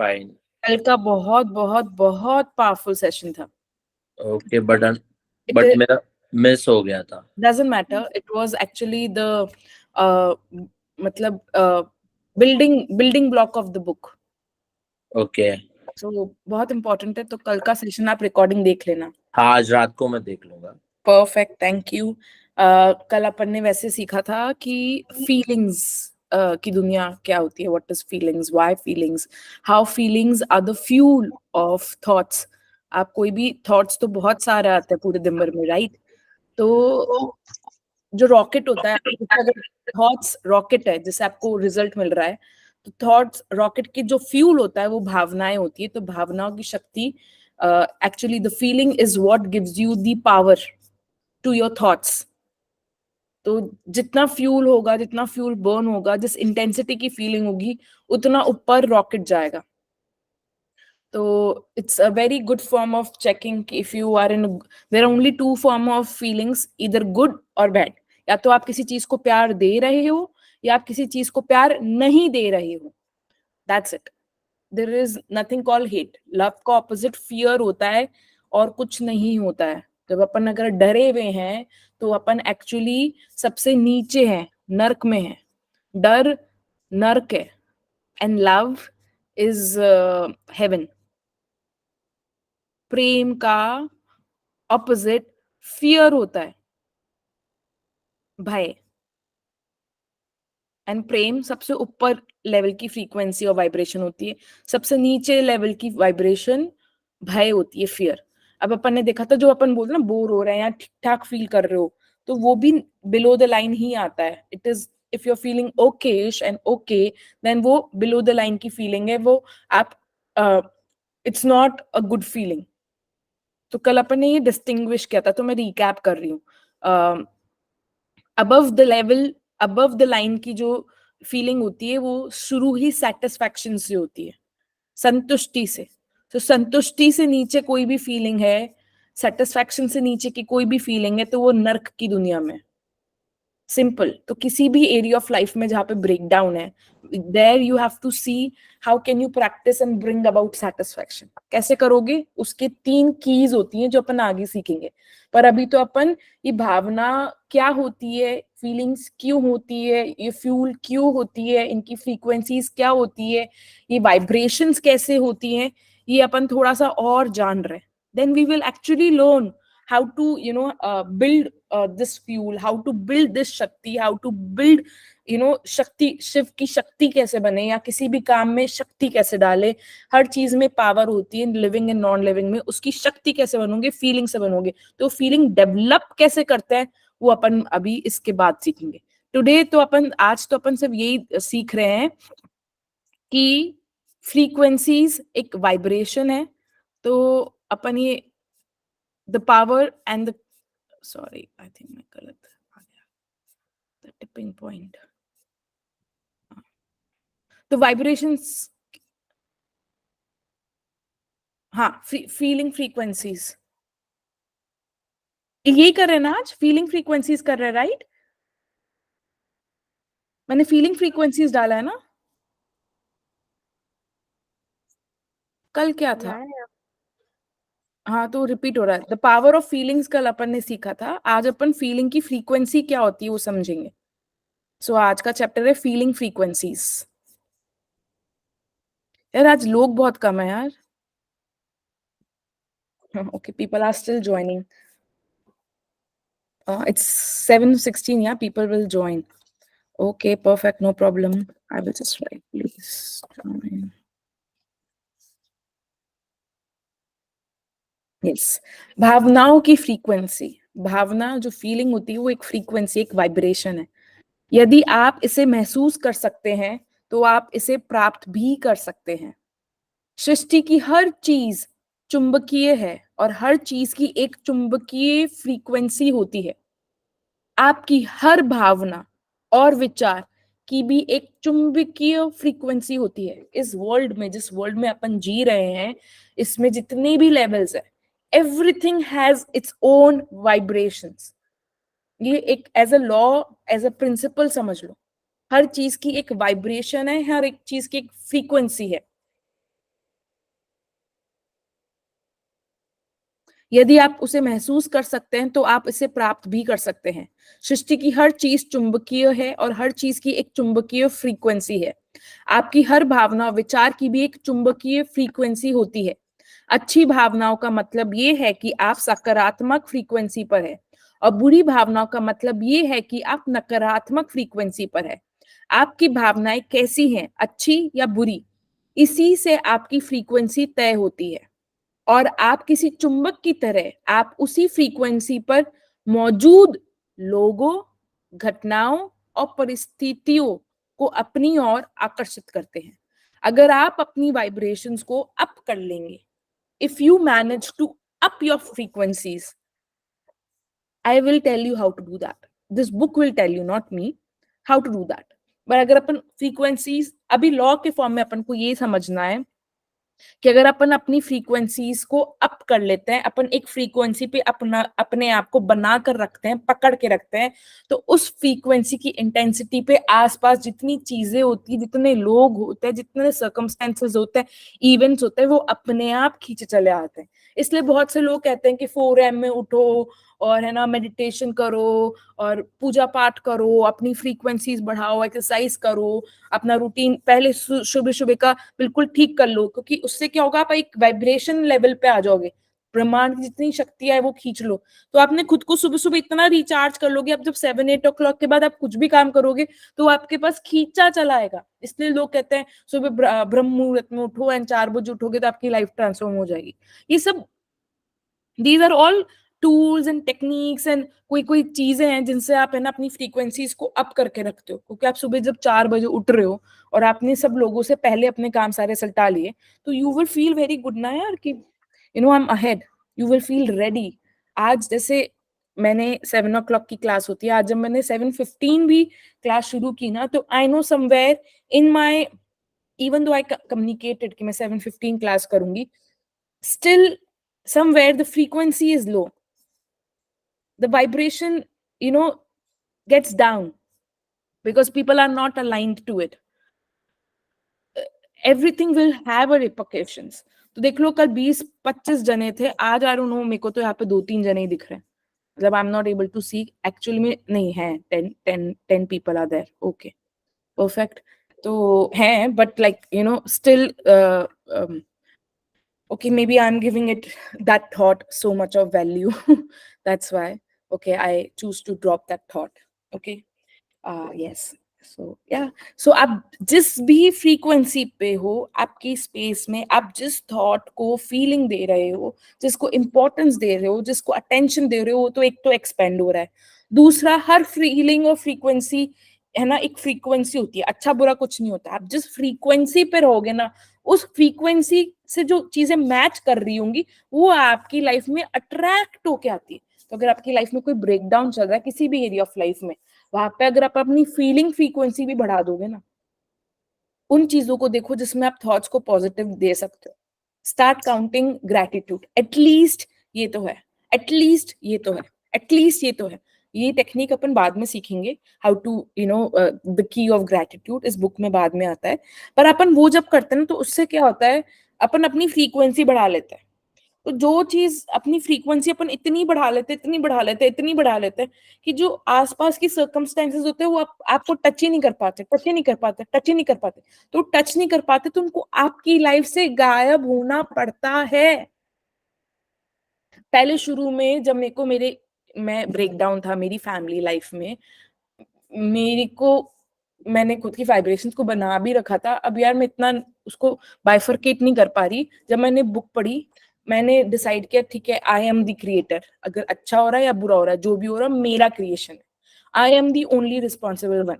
Fine. कल का बहुत बहुत बहुत पावरफुल सेशन था. ओके, बट It मेरा मिस हो गया था। doesn't matter. It was actually the मतलब building block of the book. Okay. So बहुत important है. तो कल का सेशन आप रिकॉर्डिंग देख लेना. हाँ, आज रात को मैं देख लूंगा। Perfect, thank you. कल अपन ने वैसे सीखा था कि फीलिंग्स की दुनिया क्या होती है. What is feelings, why feelings, how feelings are the fuel of thoughts. आप कोई भी थॉट्स तो बहुत सारे आते हैं पूरे दिन भर में, राइट? तो जो रॉकेट होता है, अगर थॉट्स रॉकेट है जिससे आपको रिजल्ट मिल रहा है, तो थॉट्स रॉकेट की जो फ्यूल होता है वो भावनाएं होती है. तो भावनाओं की शक्ति, actually the feeling is what gives you the power to your thoughts. तो जितना फ्यूल होगा, जितना फ्यूल बर्न होगा, जिस इंटेंसिटी की फीलिंग होगी, उतना ऊपर रॉकेट जाएगा. तो it's a very good form of checking कि if you are in, there are only two form of feelings, इधर गुड और बैड. या तो आप किसी चीज को प्यार दे रहे हो, या आप किसी चीज को प्यार नहीं दे रहे हो. That's it. There is nothing called hate. Love का ऑपोजिट फियर होता है, और कुछ नहीं होता है. जब अपन अगर डरे हुए हैं, तो अपन एक्चुअली सबसे नीचे हैं, नर्क में है. डर नर्क है, एंड लव इज हेवन. प्रेम का ऑपोजिट फियर होता है, भय. एंड प्रेम सबसे ऊपर लेवल की फ्रीक्वेंसी और वाइब्रेशन होती है. सबसे नीचे लेवल की वाइब्रेशन भय होती है, फियर. अब अपन ने देखा था, जो अपन बोलते ना बोर हो रहे हैं या ठीक ठाक फील कर रहे हो, तो वो भी बिलो द लाइन ही आता है. It is, if you are feeling okayish and okay, then वो बिलो द लाइन की फीलिंग है. वो आप, it's not a good feeling. तो कल अपन ने ये डिस्टिंग्विश किया था, तो मैं रिकैप कर रही हूँ. Above the level, above the line की जो फीलिंग होती है, वो शुरू ही सेटिस्फैक्शन से होती है, संतुष्टि से. तो संतुष्टि से नीचे कोई भी फीलिंग है, सेटिस्फैक्शन से नीचे की कोई भी फीलिंग है, तो वो नर्क की दुनिया में. सिंपल. तो किसी भी एरिया ऑफ लाइफ में जहाँ पे ब्रेक डाउन है, there you have to see how can you practise and bring about satisfaction. कैसे करोगे, उसके 3 कीज होती हैं जो अपन आगे सीखेंगे. पर अभी तो अपन ये भावना क्या होती है, फीलिंग्स क्यों होती है, ये फ्यूल क्यों होती है, इनकी फ्रीक्वेंसीज क्या होती है, ये वाइब्रेशंस कैसे होती हैं, ये अपन थोड़ा सा और जान रहे हैं. Then we will actually learn how to, build this fuel, how to build this shakti, how to build, शक्ति, शिव की शक्ति कैसे बने, या किसी भी काम में शक्ति कैसे डाले. हर चीज में पावर होती है, लिविंग एंड नॉन लिविंग में. उसकी शक्ति कैसे बनोगे, फीलिंग से बनोगे. तो फीलिंग डेवलप कैसे करते हैं, वो अपन अभी इसके बाद सीखेंगे. टुडे तो अपन, आज तो अपन सिर्फ यही सीख रहे हैं कि फ्रीक्वेंसीज एक वाइब्रेशन है. तो अपन ये the power and the, sorry, I think मैं गलत आ गया. The tipping point. तो वाइब्रेशंस, हाँ, फीलिंग फ्रीक्वेंसीज यही कर रहे हैं ना आज, फीलिंग फ्रीक्वेंसीज कर रहे हैं, राइट? मैंने फीलिंग फ्रीक्वेंसीज डाला है ना. कल क्या था? हाँ, तो रिपीट हो रहा है. द पावर ऑफ फीलिंग्स कल अपन ने सीखा था. आज अपन फीलिंग की फ्रीक्वेंसी क्या होती है वो समझेंगे. सो आज का चैप्टर है फीलिंग फ्रीक्वेंसीज. यार आज लोग बहुत कम है यार. Okay, people are still joining. It's 7:16. Yeah, people will join. Okay, perfect. No problem. I will just write, please join. Yes. भावनाओं की फ्रीक्वेंसी. भावना जो फीलिंग होती है, वो एक फ्रीक्वेंसी, एक वाइब्रेशन है. यदि आप इसे महसूस कर सकते हैं, तो आप इसे प्राप्त भी कर सकते हैं. सृष्टि की हर चीज चुंबकीय है, और हर चीज की एक चुंबकीय फ्रीक्वेंसी होती है. आपकी हर भावना और विचार की भी एक चुंबकीय फ्रीक्वेंसी होती है. इस वर्ल्ड में, जिस वर्ल्ड में अपन जी रहे हैं, इसमें जितने भी लेवल्स है, everything has its own vibrations. ये एक as a law, as a principle समझ लो. हर चीज की एक वाइब्रेशन है, हर एक चीज की एक फ्रीक्वेंसी है. यदि आप उसे महसूस कर सकते हैं तो आप इसे प्राप्त भी कर सकते हैं। सृष्टि की हर चीज चुंबकीय है और हर चीज की एक चुंबकीय फ्रीक्वेंसी है। आपकी हर भावना विचार की भी एक चुंबकीय फ्रीक्वेंसी होती है। अच्छी भावनाओं का मतलब ये है कि आप सकारात्मक फ्रीक्वेंसी पर है और बुरी भावनाओं का मतलब ये है कि आप नकारात्मक फ्रीक्वेंसी पर है। आपकी भावनाएं कैसी हैं, अच्छी या बुरी, इसी से आपकी फ्रीक्वेंसी तय होती है। और आप किसी चुंबक की तरह आप उसी फ्रीक्वेंसी पर मौजूद लोगों, घटनाओं और परिस्थितियों को अपनी ओर आकर्षित करते हैं। अगर आप अपनी वाइब्रेशंस को अप कर लेंगे, if you manage to up your frequencies, I will tell you how to do that. This book will tell you, not me, how to do that. पर अगर अपन फ्रीक्वेंसीज अभी लॉ के फॉर्म में अपन को ये समझना है कि अगर अपन अपनी फ्रीक्वेंसीज को अप कर लेते हैं, अपन एक फ्रीक्वेंसी पे अपना अपने आप को बना कर रखते हैं, पकड़ के रखते हैं, तो उस फ्रीक्वेंसी की इंटेंसिटी पे आसपास जितनी चीजें होती है, जितने लोग होते हैं, जितने सर्कमस्टेंसेस होते हैं, इवेंट्स होते हैं, वो अपने आप खींचे चले आते हैं। इसलिए बहुत से लोग कहते हैं कि 4 AM में उठो और है ना मेडिटेशन करो और पूजा पाठ करो, अपनी फ्रीक्वेंसीज बढ़ाओ, एक्सरसाइज करो, अपना रूटीन पहले सुबह सुबह का बिल्कुल ठीक कर लो, क्योंकि उससे क्या होगा, आप एक वाइब्रेशन लेवल पे आ जाओगे, ब्रह्मांड की जितनी शक्तियां है वो खींच लो, तो आपने खुद को सुबह सुबह इतना रिचार्ज कर लोगे। अब जब 7-8 o'clock के बाद आप कुछ भी काम करोगे तो आपके पास खींचा चला आएगा। इसलिए लोग कहते हैं सुबह ब्रह्म मुहूर्त में उठो एंड 4 बजे उठोगे तो आपकी लाइफ ट्रांसफॉर्म हो जाएगी। ये सब, these are all tools and techniques एंड कोई कोई चीजें हैं जिनसे आप है ना अपनी फ्रीक्वेंसीज को अप करके रखते हो, क्योंकि आप सुबह जब 4 बजे उठ रहे हो और आपने सब लोगों से पहले अपने काम सारे सल्टा लिए, तो you will feel very good ना यार, कि you know I am ahead, you will feel ready. आज जैसे मैंने 7 o'clock की क्लास होती है, आज जब मैंने 7:15 भी क्लास शुरू की ना, तो I know somewhere in my, even though I communicated कि मैं 7:15 क्लास करूंगी, still somewhere the frequency is low, the vibration, you know, gets down because people are not aligned to it. Everything will have a repercussions. तो देख लो, कल 20-25 जने थे, आज आई don't no, मेरे को तो यहाँ पे 2-3 जने ही दिख रहे हैं, मतलब I am not able to see, actually में नहीं है, 10 people are there, okay, perfect। तो हैं, but like you know still okay, maybe I'm giving it, that thought, so much of value that's why, okay, I choose to drop that thought, okay। yes, so yeah, so आप जिस भी frequency पे हो, आपकी space में आप जिस thought को फीलिंग दे रहे हो, जिसको इंपॉर्टेंस दे रहे हो, जिसको अटेंशन दे रहे हो, तो एक तो एक्सपेंड हो रहा है। दूसरा, हर फीलिंग और फ्रीक्वेंसी है ना, एक फ्रीक्वेंसी होती है, अच्छा बुरा कुछ नहीं होता। आप जिस फ्रीक्वेंसी पे रहोगे ना, उस फ्रीक्वेंसी से जो चीजें मैच कर रही होंगी वो आपकी लाइफ में अट्रैक्ट होके आती है। तो अगर आपकी लाइफ में कोई ब्रेकडाउन चल रहा है किसी भी एरिया ऑफ लाइफ में, वहां पे अगर आप अपनी फीलिंग फ्रीक्वेंसी भी बढ़ा दोगे ना, उन चीजों को देखो जिसमें आप थॉट्स को पॉजिटिव दे सकते हो। स्टार्ट काउंटिंग ग्रैटिट्यूड, एटलीस्ट ये तो है, एटलीस्ट ये तो है, एटलीस्ट ये तो है। ये टेक्निक अपन बाद में सीखेंगे, how to you know the key of gratitude, इस बुक में बाद में आता है। पर अपन वो जब करते हैं ना, तो उससे क्या होता है, अपन अपनी फ्रीक्वेंसी बढ़ा लेते हैं। तो जो चीज अपनी फ्रीक्वेंसी अपन इतनी बढ़ा लेते, इतनी बढ़ा लेते, इतनी बढ़ा लेते हैं कि जो आसपास की सर्कमस्टेंसेस होते हैं वो आपको टच ही नहीं कर पाते, टच ही नहीं कर पाते, टच ही नहीं कर पाते। तो टच नहीं कर पाते तो उनको आपकी लाइफ से गायब होना पड़ता है। पहले शुरू में जब मेरे को मैं ब्रेकडाउन था मेरी फैमिली लाइफ में, मेरे को, मैंने खुद की वाइब्रेशंस को बना भी रखा था। अब यार मैं इतना उसको बाइफरकेट नहीं कर पा रही। जब मैंने बुक पढ़ी, मैंने डिसाइड किया ठीक है, आई एम द क्रिएटर, अगर अच्छा हो रहा है या बुरा हो रहा है, जो भी हो रहा है मेरा क्रिएशन है, I am the only responsible one,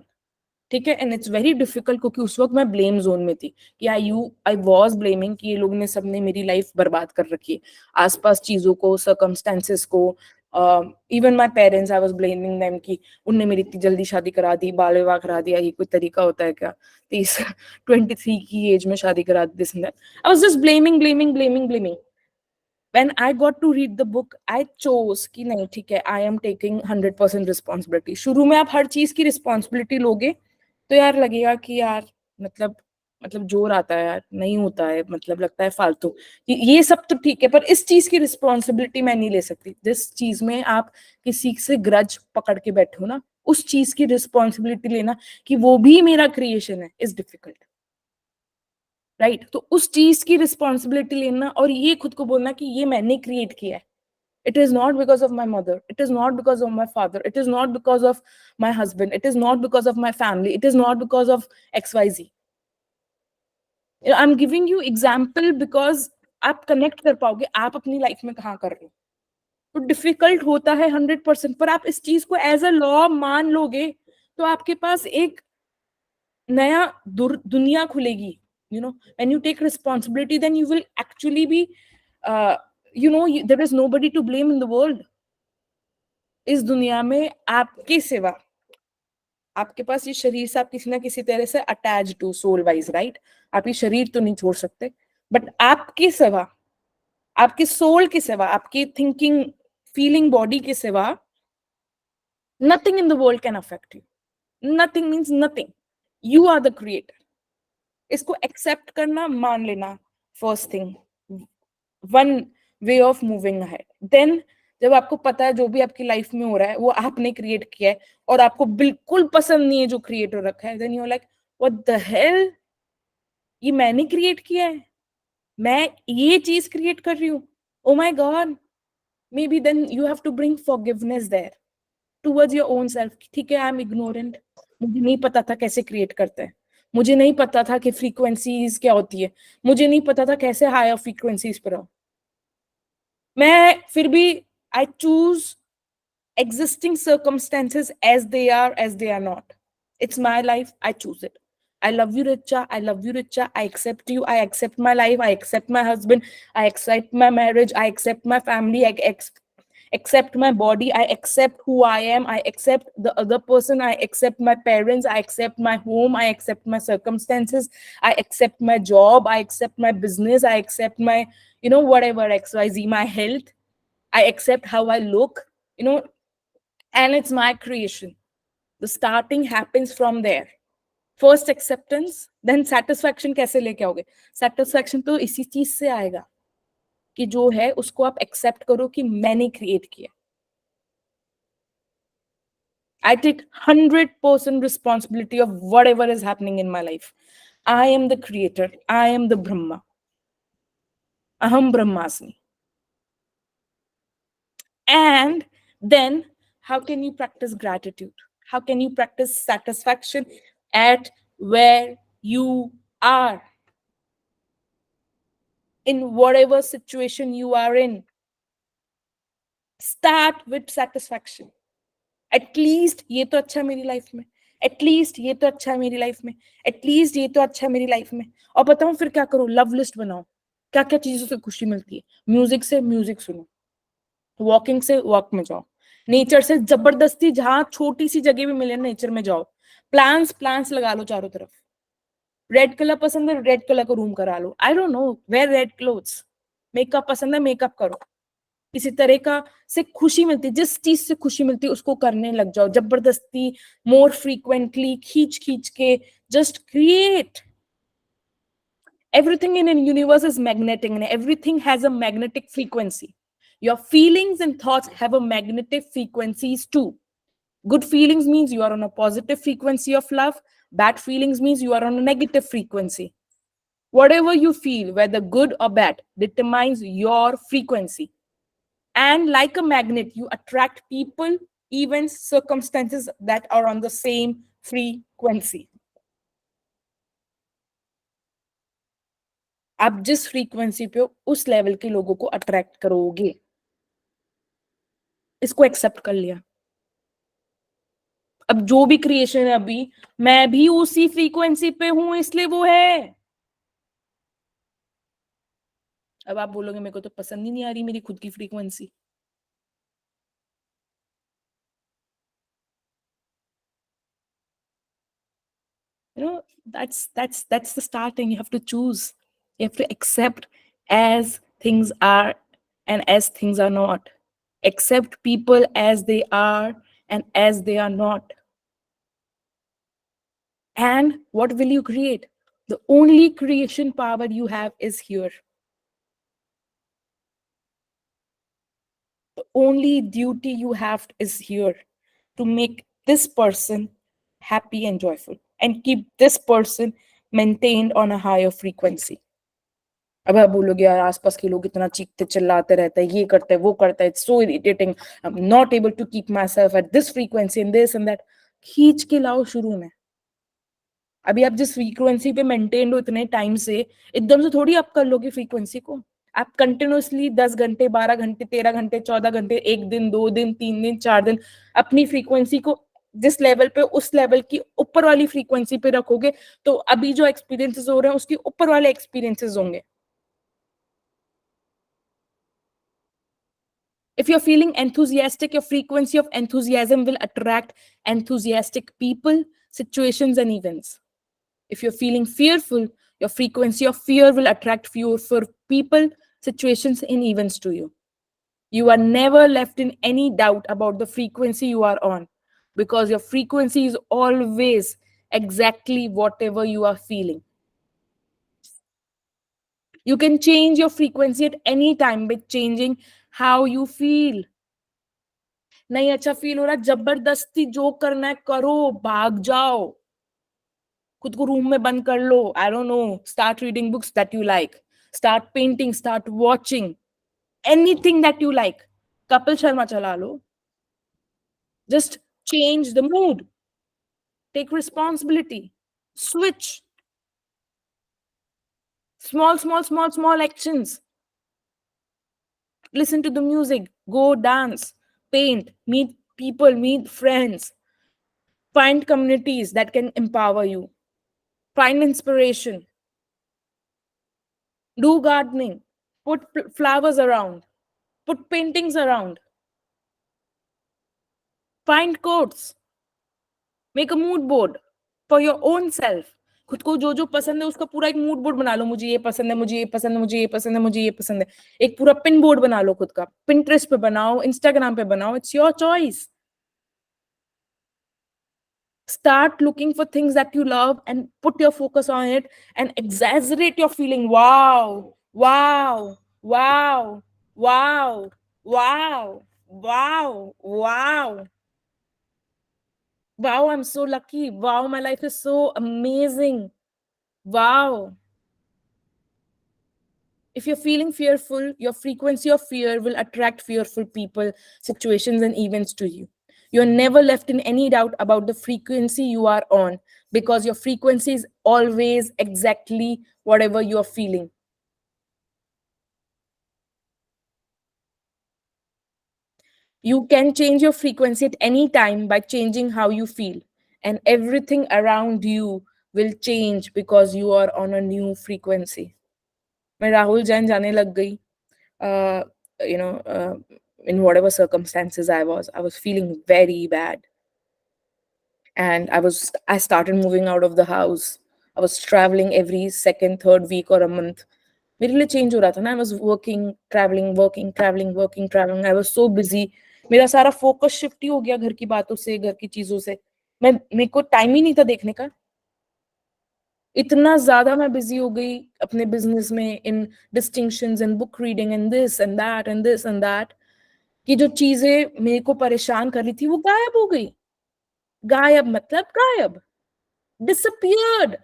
ठीक है। एंड इट्स वेरी डिफिकल्ट, क्योंकि उस वक्त मैं ब्लेम जोन में थी कि आई वॉज ब्लेमिंग कि ये लोग ने सबने मेरी लाइफ बर्बाद कर रखी है, आसपास चीजों को, सर्कमस्टेंसेस को, even my parents, I was blaming them कि उनने मेरी इतनी जल्दी शादी करा दी, बाल विवाह करा दिया, ये कोई तरीका होता है क्या, 23 की एज में शादी करा दी, this and that. I was just blaming. When I got to read the book, I chose कि नहीं ठीक है, I am taking 100% responsibility। शुरू में आप हर चीज की रिस्पॉन्सिबिलिटी लोगे तो यार लगेगा कि यार मतलब मतलब जोर आता है यार, नहीं होता है, मतलब लगता है फालतू। ये सब तो ठीक है, पर इस चीज की रिस्पॉन्सिबिलिटी मैं नहीं ले सकती। जिस चीज में आप किसी से ग्रज पकड़ के बैठे हो ना, उस चीज की रिस्पॉन्सिबिलिटी लेना कि वो भी मेरा क्रिएशन है, इज डिफिकल्ट, राइट? तो उस चीज की रिस्पॉन्सिबिलिटी लेना और ये खुद को बोलना कि ये मैंने क्रिएट किया है। It is not because of my mother. It is not because of my father. It is not because of my husband. It is not because of my family. It is not because of XYZ. I'm giving you example because आप connect कर पाओगे आप अपनी life में कहाँ कर रहे हो। तो डिफिकल्ट होता है 100%, पर आप इस चीज को एज अ लॉ मान लोगे तो आपके पास एक नया दुनिया खुलेगी। when you take responsibility, then you will actually be there is nobody to blame in the world. इस दुनिया में आपके सिवा, आपके पास ये शरीर से आप किसी ना किसी तरह से attach to soul wise, right? आप ये शरीर तो नहीं छोड़ सकते, बट आपके सिवा, आपके सोल के सिवा, आपकी थिंकिंग फीलिंग बॉडी के सिवा nothing in the world can affect you. Nothing means nothing. You are the creator. इसको एक्सेप्ट करना, मान लेना, first thing, one way of moving ahead. Then जब आपको पता है जो भी आपकी लाइफ में हो रहा है वो आपने क्रिएट किया है और आपको बिल्कुल पसंद नहीं है जो क्रिएट हो रखा है, then you are like what the hell, ये मैंने क्रिएट किया है, मैं ये चीज क्रिएट कर रही हूँ, oh my God. Maybe then you have to bring forgiveness there towards your own self. ठीक है, आई एम इग्नोरेंट, मुझे नहीं पता था कैसे क्रिएट करते हैं, मुझे नहीं पता था कि फ्रीक्वेंसीज क्या होती है, मुझे नहीं पता था कैसे हायर फ्रीक्वेंसीज पर आओ। मैं फिर भी I choose existing circumstances as they are not. It's my life, I choose it. I love you, Richa, I love you, Richa, I accept you, I accept my life, I accept my husband, I accept my marriage, I accept my family, I accept my body, I accept who I am, I accept the other person, I accept my parents, I accept my home, I accept my circumstances, I accept my job, I accept my business, I accept my whatever XYZ, my health, I accept how I look, and it's my creation. The starting happens from there. First acceptance, then satisfaction कैसे लेके आओगे? Satisfaction तो इसी चीज से आएगा कि जो है उसको आप accept करो कि मैंने create किया। I take 100% responsibility of whatever is happening in my life. I am the creator. I am the Brahma. Aham Brahmasmi. And then how can you practice gratitude? How can you practice satisfaction at where you are? In whatever situation you are in, start with satisfaction. At least ये तो अच्छा मेरी life में, at least ये तो अच्छा मेरी life में, at least ये तो अच्छा मेरी लाइफ में। और बताऊं फिर क्या करो? लव लिस्ट बनाओ, क्या क्या चीजों से खुशी मिलती है। म्यूजिक से म्यूजिक सुनो, वॉकिंग से वॉक में जाओ, नेचर से जबरदस्ती जहां छोटी सी जगह भी मिले नेचर में जाओ, प्लांट्स प्लांट्स लगा लो चारों तरफ। रेड कलर पसंद है, रेड कलर का रूम करा लो। I don't know, where red clothes. Makeup पसंद है, मेकअप करो। किसी तरह का से खुशी मिलती है, जिस चीज से खुशी मिलती है उसको करने लग जाओ, जबरदस्ती, मोर फ्रीक्वेंटली, खींच खींच के, just create. Everything in a universe is magnetic and everything has a magnetic frequency. Your feelings and thoughts have a magnetic frequencies too. Good feelings means you are on a positive frequency of love. Bad feelings means you are on a negative frequency. Whatever you feel, whether good or bad, determines your frequency. And like a magnet, you attract people, events, circumstances that are on the same frequency. आप जिस frequency पे हो उस level के लोगों को attract करोगे। इसको एक्सेप्ट कर लिया। अब जो भी क्रिएशन है अभी, मैं भी उसी फ्रीक्वेंसी पे हूं, इसलिए वो है। अब आप बोलोगे मेरे को तो पसंद ही नहीं आ रही मेरी खुद की frequency. That's the starting. You have to choose, you have to accept as things are and as things are not. Accept people as they are and as they are not. And what will you create? The only creation power you have is here. The only duty you have is here, to make this person happy and joyful and keep this person maintained on a higher frequency. अब आप बोलोगे यार आसपास के लोग इतना चीखते चिल्लाते रहते हैं, ये करते हैं वो करते हैं, it's so irritating, I am not able to keep myself at this frequency and this and that. खींच के लाओ शुरू में. अभी आप जिस फ्रीक्वेंसी पे मेंटेन हो इतने टाइम से, एकदम से थोड़ी आप कर लोगे फ्रीक्वेंसी को. आप कंटिन्यूअसली 10 घंटे 12 घंटे 13 घंटे 14 घंटे, एक दिन 2 दिन 3 दिन 4 दिन अपनी फ्रीक्वेंसी को जिस लेवल पे, उस लेवल की ऊपर वाली फ्रीक्वेंसी पे रखोगे, तो अभी जो एक्सपीरियंसेस हो रहे हैं उसके ऊपर वाले एक्सपीरियंसेस होंगे. If you're feeling enthusiastic, your frequency of enthusiasm will attract enthusiastic people, situations, and events. If you're feeling fearful, your frequency of fear will attract fearful people, situations, and events to you. You are never left in any doubt about the frequency you are on, because your frequency is always exactly whatever you are feeling. You can change your frequency at any time by changing how you feel. नहीं अच्छा feel हो रहा, जबरदस्ती जो करना है करो, भाग जाओ, खुद को रूम में बंद कर लो. I don't know, start reading books that you like, start painting, start watching anything that you like. Kapil Sharma चला लो. Just change the mood, take responsibility, switch. Small actions. Listen to the music, go dance, paint, meet people, meet friends. Find communities that can empower you. Find inspiration. Do gardening. Put flowers around. Put paintings around. Find quotes. Make a mood board for your own self. खुद को जो जो पसंद है उसका पूरा एक mood board बना लो. मुझे ये पसंद है, मुझे ये पसंद है, मुझे ये पसंद है, मुझे ये पसंद है. एक पूरा पिन बोर्ड बना लो खुद का. Pinterest पे बनाओ, Instagram पे बनाओ. It's your choice. Start looking for things that you love and put your focus on it and exaggerate your feeling. Wow, wow, wow, wow, wow, wow, wow. Wow, I'm so lucky. Wow, my life is so amazing. Wow. If you're feeling fearful, your frequency of fear will attract fearful people, situations, and events to you. You're never left in any doubt about the frequency you are on, because your frequency is always exactly whatever you're feeling. You can change your frequency at any time by changing how you feel, and everything around you will change because you are on a new frequency. मैं राहुल जैन जाने लग गई. You know, in whatever circumstances I was feeling very bad. And I started moving out of the house. I was traveling every second, third week or a month. मेरे लिए change हो रहा था ना. I was working, traveling. I was so busy. मेरा सारा focus shift ही हो गया घर की बातों से, घर की चीजों से. मेरे को time ही नहीं था देखने का. इतना ज्यादा मैं बिजी हो गई अपने बिजनेस में, इन distinctions and book reading and this and that and this and that, कि जो चीजें मेरे को परेशान कर रही थी वो गायब हो गई. गायब मतलब गायब, disappeared.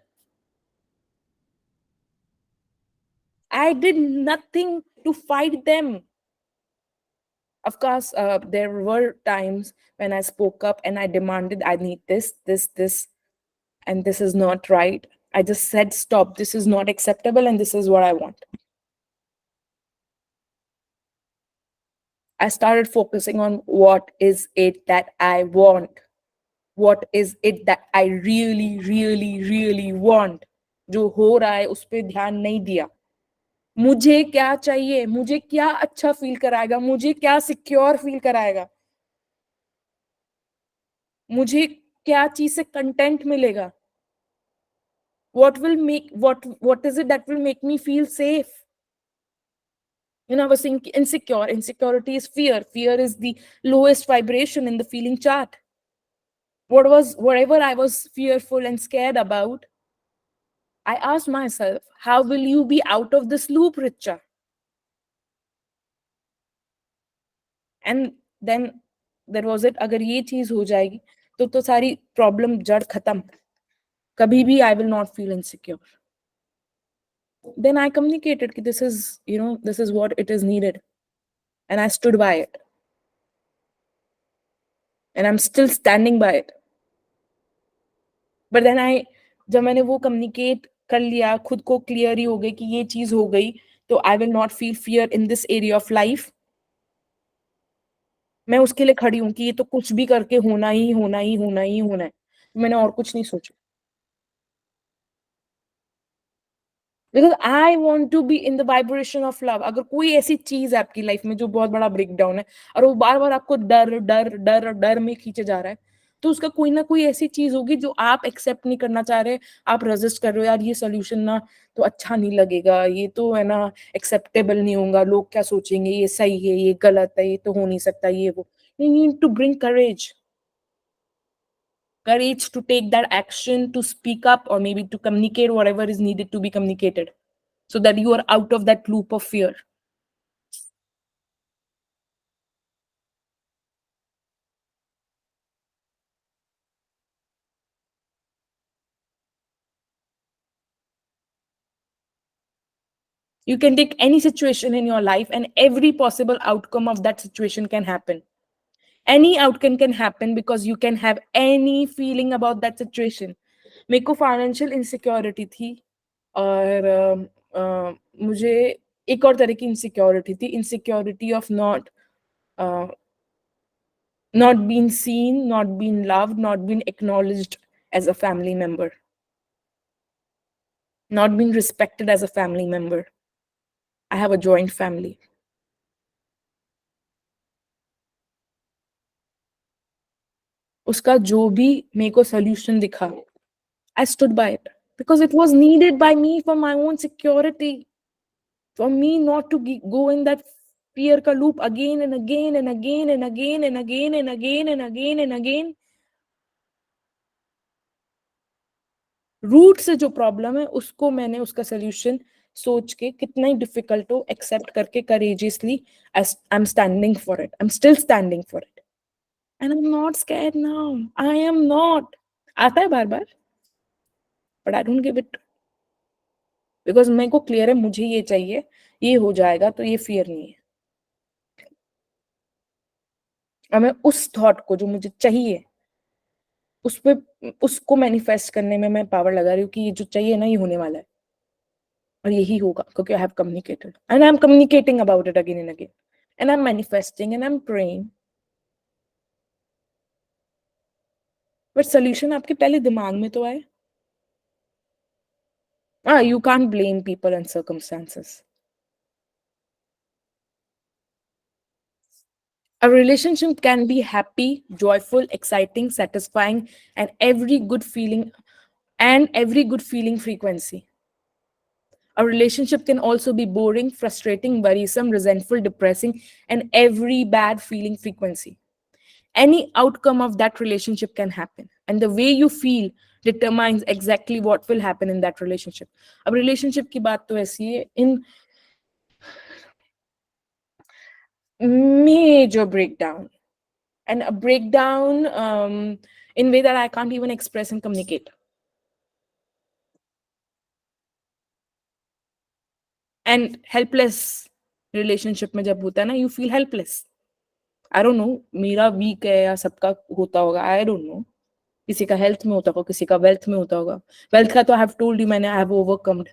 I did nothing to fight them. Of course, there were times when I spoke up and I demanded, I need this, and this is not right. I just said, stop, this is not acceptable, and this is what I want. I started focusing on what is it that I want. What is it that I really, really, really want? जो हो रहा है उस पे ध्यान नहीं दिया. मुझे क्या चाहिए, मुझे क्या अच्छा फील कराएगा, मुझे क्या सिक्योर फील कराएगा, मुझे क्या चीज से कंटेंट मिलेगा. What is it that will make me feel safe? I was saying insecure. Insecurity is fear. Fear is the lowest vibration in the feeling chart. Whatever I was fearful and scared about, I asked myself, how will you be out of this loop, Richa? And then there was it, अगर ये चीज हो जाएगी तो सारी problem जड़ खत्म, कभी भी I will not feel insecure. Then I communicated कि this is, this is what it is needed, and I stood by it, and I'm still standing by it. But then जब मैंने वो communicate कर लिया, खुद को clear ही हो गई कि ये चीज हो गई, तो I will not feel fear in this area of life. मैं उसके लिए खड़ी हूँ कि ये तो कुछ भी करके होना ही होना ही होना ही होना है, मैंने और कुछ नहीं सोचा. Because I want to be in the vibration of love. अगर कोई ऐसी चीज है आपकी लाइफ में जो बहुत बड़ा ब्रेक डाउन है और वो बार बार आपको डर डर डर डर में खींचे जा रहा है, तो उसका कोई ना कोई ऐसी चीज होगी जो आप एक्सेप्ट नहीं करना चाह रहे, आप रेजिस्ट कर रहे हो, यार ये सोल्यूशन ना तो अच्छा नहीं लगेगा, ये तो है ना एक्सेप्टेबल नहीं होगा, लोग क्या सोचेंगे, ये सही है, ये गलत है, ये तो हो नहीं सकता, ये वो. You need to bring courage to take that action, to speak up, or maybe to communicate whatever is needed to be communicated, so that you are out of that loop of fear. You can take any situation in your life, and every possible outcome of that situation can happen. Any outcome can happen because you can have any feeling about that situation. मेरे को financial insecurity थी, और मुझे एक और तरह की insecurity थी, insecurity of not being seen, not being loved, not being acknowledged as a family member, not being respected as a family member. I have a joint family. उसका जो भी मेरे को solution दिखा, I stood by it because it was needed by me for my own security, for me not to go in that fear ka loop again and again and again and again and again and again and again and again. Root से जो problem है उसको मैंने उसका solution सोच के, कितना ही डिफिकल्ट हो, एक्सेप्ट करके courageously I am standing for it, I am still standing for it, and I am not scared now, I am not. आता है बार बार, but I don't give it, because मेरे को क्लियर है मुझे ये चाहिए, ये हो जाएगा, तो ये फियर नहीं है. और मैं उस थॉट को जो मुझे चाहिए उस पे, उसको मैनिफेस्ट करने में मैं पावर लगा रही हूँ कि ये जो चाहिए ना ये होने वाला है और यही होगा, क्योंकि I have communicated and I M communicating about it again and again, and I M manifesting and I am praying. But solution आपके पहले दिमाग में तो आए. You can't blame people and circumstances. A relationship can be happy, joyful, exciting, satisfying, and every good feeling frequency. A relationship can also be boring, frustrating, worrisome, resentful, depressing, and every bad feeling frequency. Any outcome of that relationship can happen, and the way you feel determines exactly what will happen in that relationship. अब relationship की बात तो ऐसी है, in major breakdown, and a breakdown in way that I can't even express and communicate. And helpless relationship में जब होता है ना, you feel helpless. I don't know, मेरा weak है या सबका होता होगा, I don't know. किसी का health में होता होगा, किसी का wealth में होता होगा. Wealth का तो I have told you मैंने, I have overcome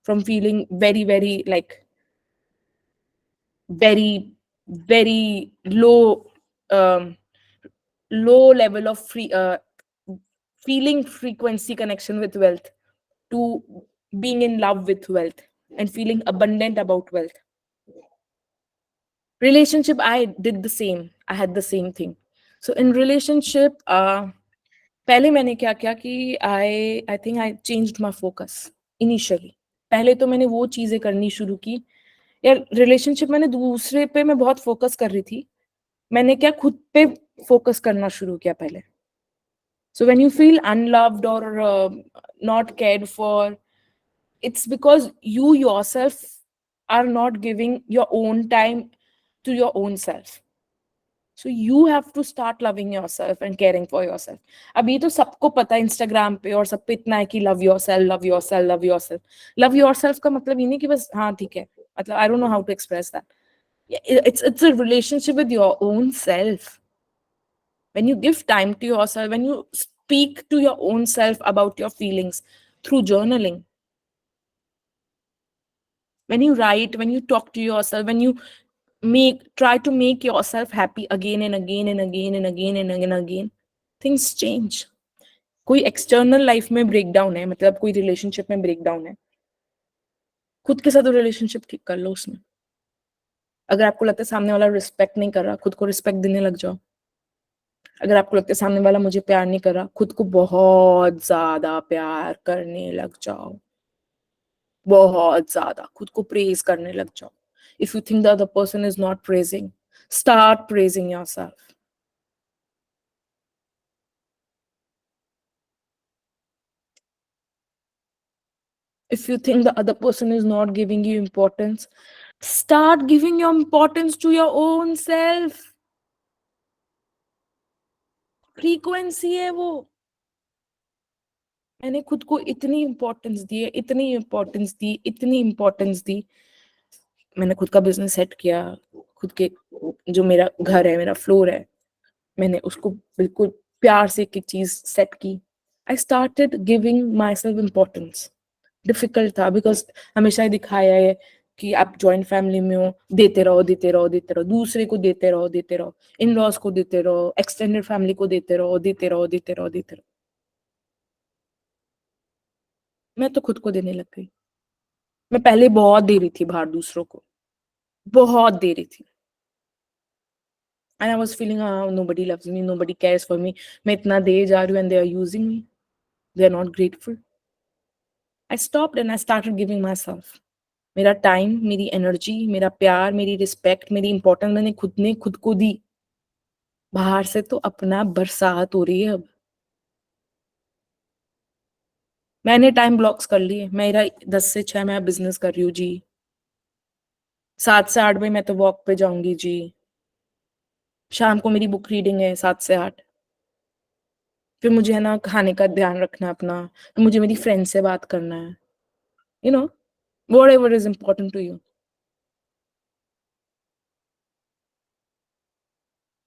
from feeling very very like very very low level of feeling frequency connection with wealth, to being in love with wealth and feeling abundant about wealth. Relationship, I did the same, I had the same thing. So in relationship, पहले मैंने क्या किया कि I think I changed my focus initially. पहले तो मैंने वो चीजें करनी शुरू की, यार रिलेशनशिप मैंने दूसरे पे मैं बहुत फोकस कर रही थी, मैंने क्या खुद पे फोकस करना शुरू किया पहले. So when you feel unloved or not cared for, it's because you yourself are not giving your own time to your own self. So you have to start loving yourself and caring for yourself. अब ये तो सबको पता है Instagram पे और सब पे इतना है कि love yourself, love yourself, love yourself. Love yourself का मतलब ये नहीं कि बस हाँ ठीक है, मतलब I don't know how to express that. It's a relationship with your own self. When you give time to yourself, when you speak to your own self about your feelings through journaling, when you write, when you talk to yourself, when you try to make yourself happy again and again and again and again and again and again, things change. कोई external life में breakdown है, मतलब कोई relationship में breakdown है, खुद के साथ रिलेशनशिप ठीक कर लो उसमें. अगर आपको लगता है सामने वाला रिस्पेक्ट नहीं कर रहा, खुद को रिस्पेक्ट देने लग जाओ. अगर आपको लगता है सामने वाला मुझे प्यार नहीं कर रहा, खुद को बहुत ज्यादा प्यार करने लग जाओ. बहुत ज्यादा खुद को प्रेज करने लग जाओ. If you think the other person is not praising, start praising yourself. If you think the other person is not giving you importance, start giving your importance to your own self. Frequency है वो. मैंने खुद को इतनी importance दी है, इतनी importance दी, इतनी importance दी. मैंने खुद का बिजनेस सेट किया, खुद के जो मेरा घर है, मेरा फ्लोर है, मैंने उसको बिल्कुल प्यार से एक चीज सेट की. I started giving my self importance. Difficult था बिकॉज हमेशा ही दिखाया है कि आप जॉइंट फैमिली में हो, देते रहो देते रहो देते रहो, दूसरे को देते रहो देते रहो, इन लॉज को देते रहो, एक्सटेंडेड फैमिली को देते रहो देते रहो देते रहो देते रहो. मैं तो खुद को देने लग गई. मैं पहले बहुत दे रही थी बाहर दूसरों को, बहुत दे रही थी. And I was feeling, nobody loves me, nobody cares for me. मैं इतना दे जा रही हूँ and they are using me. They are not grateful. I stopped and I started giving myself. मेरा टाइम, मेरी एनर्जी, मेरा प्यार, मेरी रिस्पेक्ट, मेरी इंपॉर्टेंस मैंने खुद को दी. बाहर से तो अपना बरसात हो रही है अब. मैंने टाइम ब्लॉक्स कर लिए. मेरा 10 से 6 मैं बिजनेस कर रही हूँ जी. 7 से 8 बजे मैं तो वॉक पे जाऊंगी जी. शाम को मेरी बुक रीडिंग है 7 से 8. फिर मुझे है ना खाने का ध्यान रखना है अपना, फिर मुझे मेरी फ्रेंड से बात करना है. You know, whatever is important to you.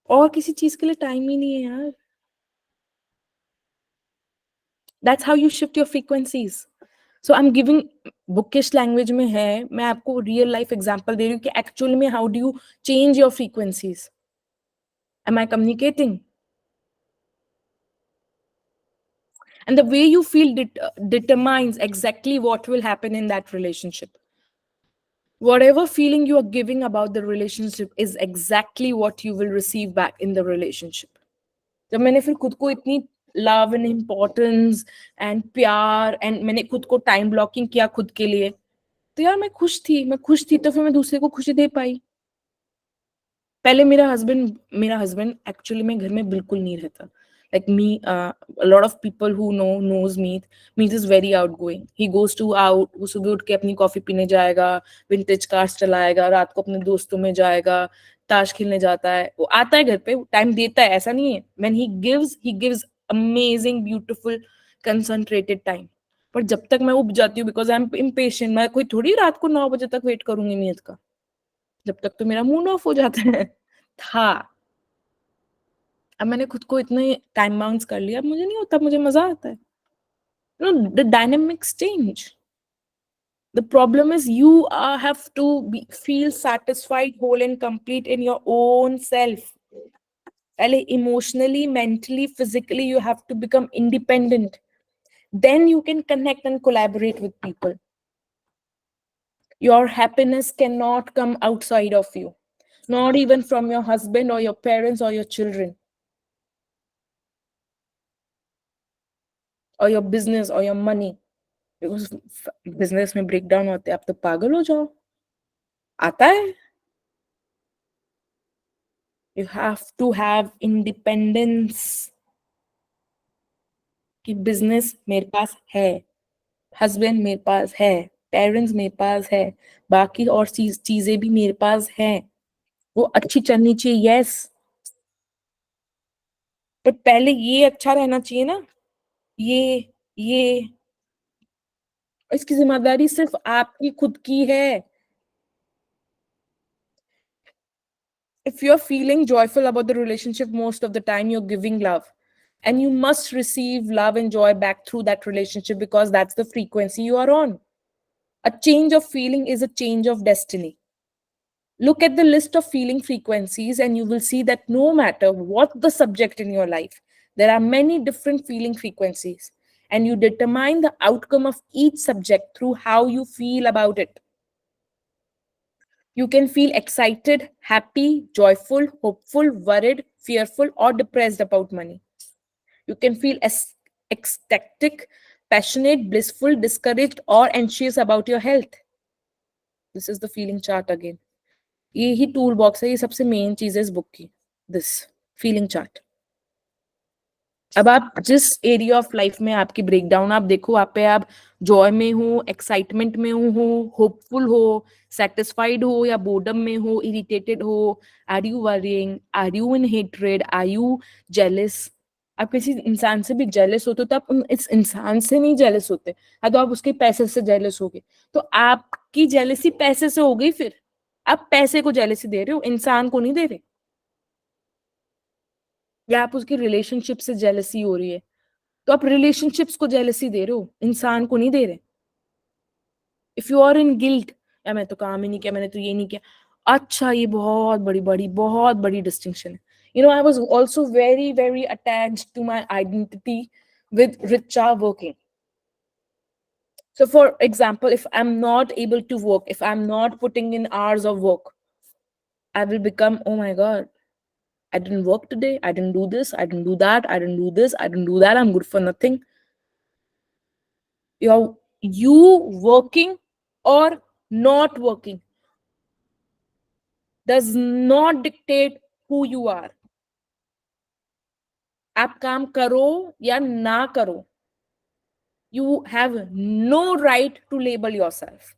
और किसी चीज के लिए टाइम ही नहीं है यार. That's how you shift your frequencies. So I am giving, bookish language में है, मैं आपको रियल लाइफ एग्जांपल दे रही हूँ कि एक्चुअल में how do you change your frequencies. Am I communicating? And the way you feel determines exactly what will happen in that relationship. Whatever feeling you are giving about the relationship is exactly what you will receive back in the relationship. जब मैंने फिर खुद को इतनी love and importance and प्यार and मैंने खुद को टाइम ब्लॉकिंग किया खुद के लिए, तो यार मैं खुश थी तो फिर मैं दूसरे को खुशी दे पाई. पहले मेरा हस्बैंड एक्चुअली में घर में बिल्कुल नहीं रहता. Like me, a lot of people who knows Meet is very outgoing. He goes to out, वो सुबह उठ के अपनी कॉफी पीने जाएगा, विंटेज कार्स चलाएगा, रात को अपने दोस्तों में जाएगा, ताश खेलने जाता है. वो आता है घर पे, टाइम देता है, ऐसा नहीं है. When he gives amazing, beautiful, concentrated time. पर जब तक मैं उब जाती हूँ बिकॉज आई एम इम्पेशेंट, मैं कोई थोड़ी रात को 9 बजे तक वेट करूंगी नियत का. जब तक तो मेरा मूड ऑफ हो जाता है. था. अब मैंने खुद को इतने टाइम बाउंस कर लिया, अब मुझे नहीं होता, मुझे मजा आता है. The dynamics change. The problem is you have to feel satisfied, whole and complete in your own self. पहले emotionally, mentally, physically you have to become independent. Then you can connect and collaborate with people. Your happiness cannot come outside of you, not even from your husband or your parents or your children or your business or your money. Because business में breakdown होते हैं, आप तो पागल हो जाओ. आता है. You have to have independence कि बिजनेस मेरे पास है. हस्बैंड मेरे पास है, पेरेंट्स मेरे पास है, बाकी और चीजें भी मेरे पास है, वो अच्छी चलनी चाहिए, यस, पर पहले ये अच्छा रहना चाहिए ना। ये इसकी जिम्मेदारी सिर्फ आपकी खुद की है। If you're feeling joyful about the relationship, most of the time you're giving love, and you must receive love and joy back through that relationship, because that's the frequency you are on. A change of feeling is a change of destiny. Look at the list of feeling frequencies and you will see that no matter what the subject in your life, there are many different feeling frequencies, and you determine the outcome of each subject through how you feel about it. You can feel excited, happy, joyful, hopeful, worried, fearful, or depressed about money. You can feel ecstatic, passionate, blissful, discouraged, or anxious about your health. This is the feeling chart again. ये ही tool box है, ये सबसे main चीज है इस book की, this feeling chart. अब आप जिस एरिया ऑफ लाइफ में आपकी ब्रेकडाउन आप देखो, आप पे आप जॉय में हो, एक्साइटमेंट में हो, होपफुल हो, सेटिस्फाइड हो, या बोर्डम में हो, इरिटेटेड हो, are you worrying, are you in hatred, are you jealous. आप किसी इंसान से भी जेलस होते हो तो आप इस इंसान से नहीं जेलस होते, हाँ तो आप उसके पैसे से जेलस हो गए, तो आपकी जेलसी पैसे से हो गई, फिर आप पैसे को जेलसी दे रहे हो, इंसान को नहीं दे रहे, या आप उसकी रिलेशनशिप से जेलसी हो रही है तो आप रिलेशनशिप्स को जेलसी दे रहे हो, इंसान को नहीं दे रहे। If you are in guilt, या मैं तो काम ही नहीं किया, मैंने तो ये नहीं किया, अच्छा ये बहुत बड़ी डिस्टिंक्शन है। You know, I was also very attached to my identity with Richa working. So for example, if I'm not able to work, if I'm not putting in hours of work, I will become, oh my god, I didn't work today, I didn't do this, I didn't do that, I didn't do this, I didn't do that, I'm good for nothing. You working or not working does not dictate who you are. आप काम करो या ना करो, you have no right to label yourself.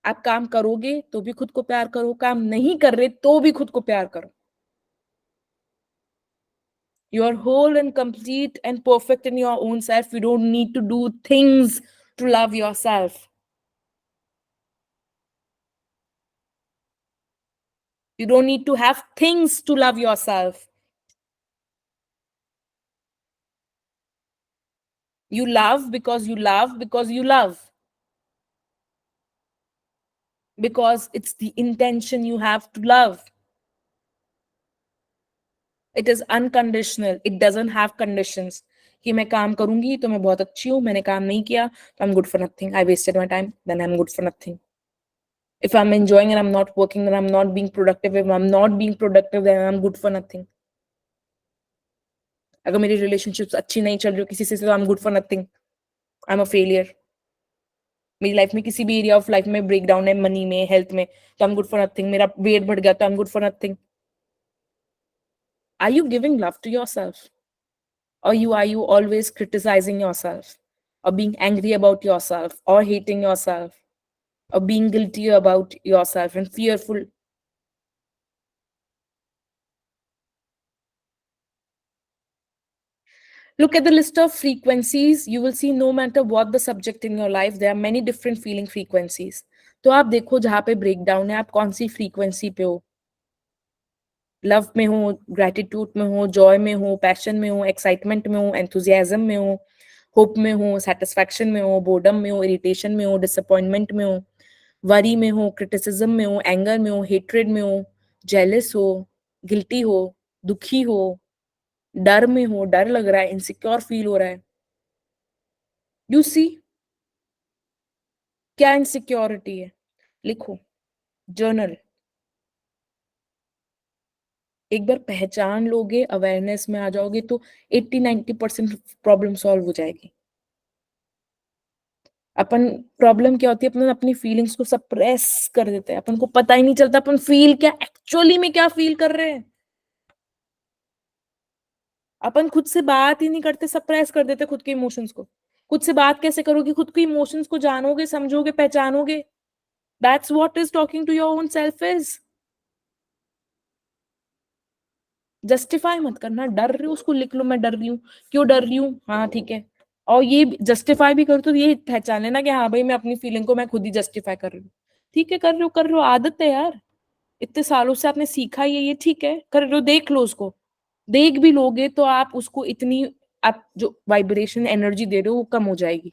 आप काम करोगे तो भी खुद को प्यार करो, काम नहीं कर रहे तो भी खुद को प्यार करो। You are whole and complete and perfect in your own self. You don't need to do things to love yourself. You don't need to have things to love yourself. You love because you love because you love. Because it's the intention you have to love. It is unconditional. It doesn't have conditions. कि मैं काम करूंगी तो मैं बहुत अच्छी हूँ, मैंने काम नहीं किया तो I'm good for nothing. I wasted my time, then I'm good for nothing. If I'm enjoying and I'm not working, then I'm not being productive. If I'm not being productive, then I'm good for nothing. अगर मेरी relationships अच्छी नहीं चल रही हो किसी से तो I'm good for nothing. I'm a failure. मेरी लाइफ में किसी भी एरिया ऑफ लाइफ में ब्रेकडाउन है, मनी में, हेल्थ में, तो I'm good for nothing. मेरा वेट बढ़ गया तो I'm good for nothing. Are you giving love to yourself? Or are you always criticizing yourself, or being angry about yourself, or hating yourself, or being guilty about yourself and fearful? Look at the list of frequencies. You will see no matter what the subject in your life, there are many different feeling frequencies. तो आप देखो जहाँ पे breakdown है, आप कौन सी frequency पे हो, लव में हो, ग्रेटिट्यूड में हो, जॉय में हो, पैशन में हो, एक्साइटमेंट में हो, एंथुजियाज्म में हो, होप में हो, सेटिस्फैक्शन में हो, बोर्डम में हो, इरिटेशन में हो, डिसअपॉइंटमेंट में हो, वरी में हो, क्रिटिसिज्म में हो, एंगर में हो, हेट्रेड में हो, जेलस हो, गिल्टी हो, दुखी हो, डर में हो, डर लग रहा है, इनसिक्योर फील हो रहा है। यू सी क्या इनसिक्योरिटी है, लिखो, जर्नल। एक बार पहचान लोगे, अवेयरनेस में आ जाओगे तो 80-90% प्रॉब्लम सॉल्व हो जाएगी। अपन प्रॉब्लम क्या होती है, अपन अपनी फीलिंग्स को सप्रेस कर देते हैं, अपन को पता ही नहीं चलता अपन फील क्या, एक्चुअली में क्या फील कर रहे हैं। अपन खुद से बात ही नहीं करते, सप्रेस कर देते खुद के इमोशंस को। खुद से बात कैसे करोगे, खुद के इमोशंस को जानोगे, समझोगे, पहचानोगे? That's what is talking to your own self is. Justify मत करना, डर रही हूँ उसको लिख लो, मैं डर रही हूँ, क्यों डर रही हूँ, हाँ ठीक है। और ये जस्टिफाई भी करो तो ये पहचान लेना कि हाँ भाई मैं अपनी फीलिंग को मैं खुद ही जस्टिफाई कर रही हूँ। ठीक है, कर रहे हो, आदत है यार, इतने सालों से आपने सीखा ही है ये, ठीक है कर रहे हो, देख लो उसको। देख भी लोगे तो आप उसको इतनी, आप जो वाइब्रेशन एनर्जी दे रहे हो वो कम हो जाएगी।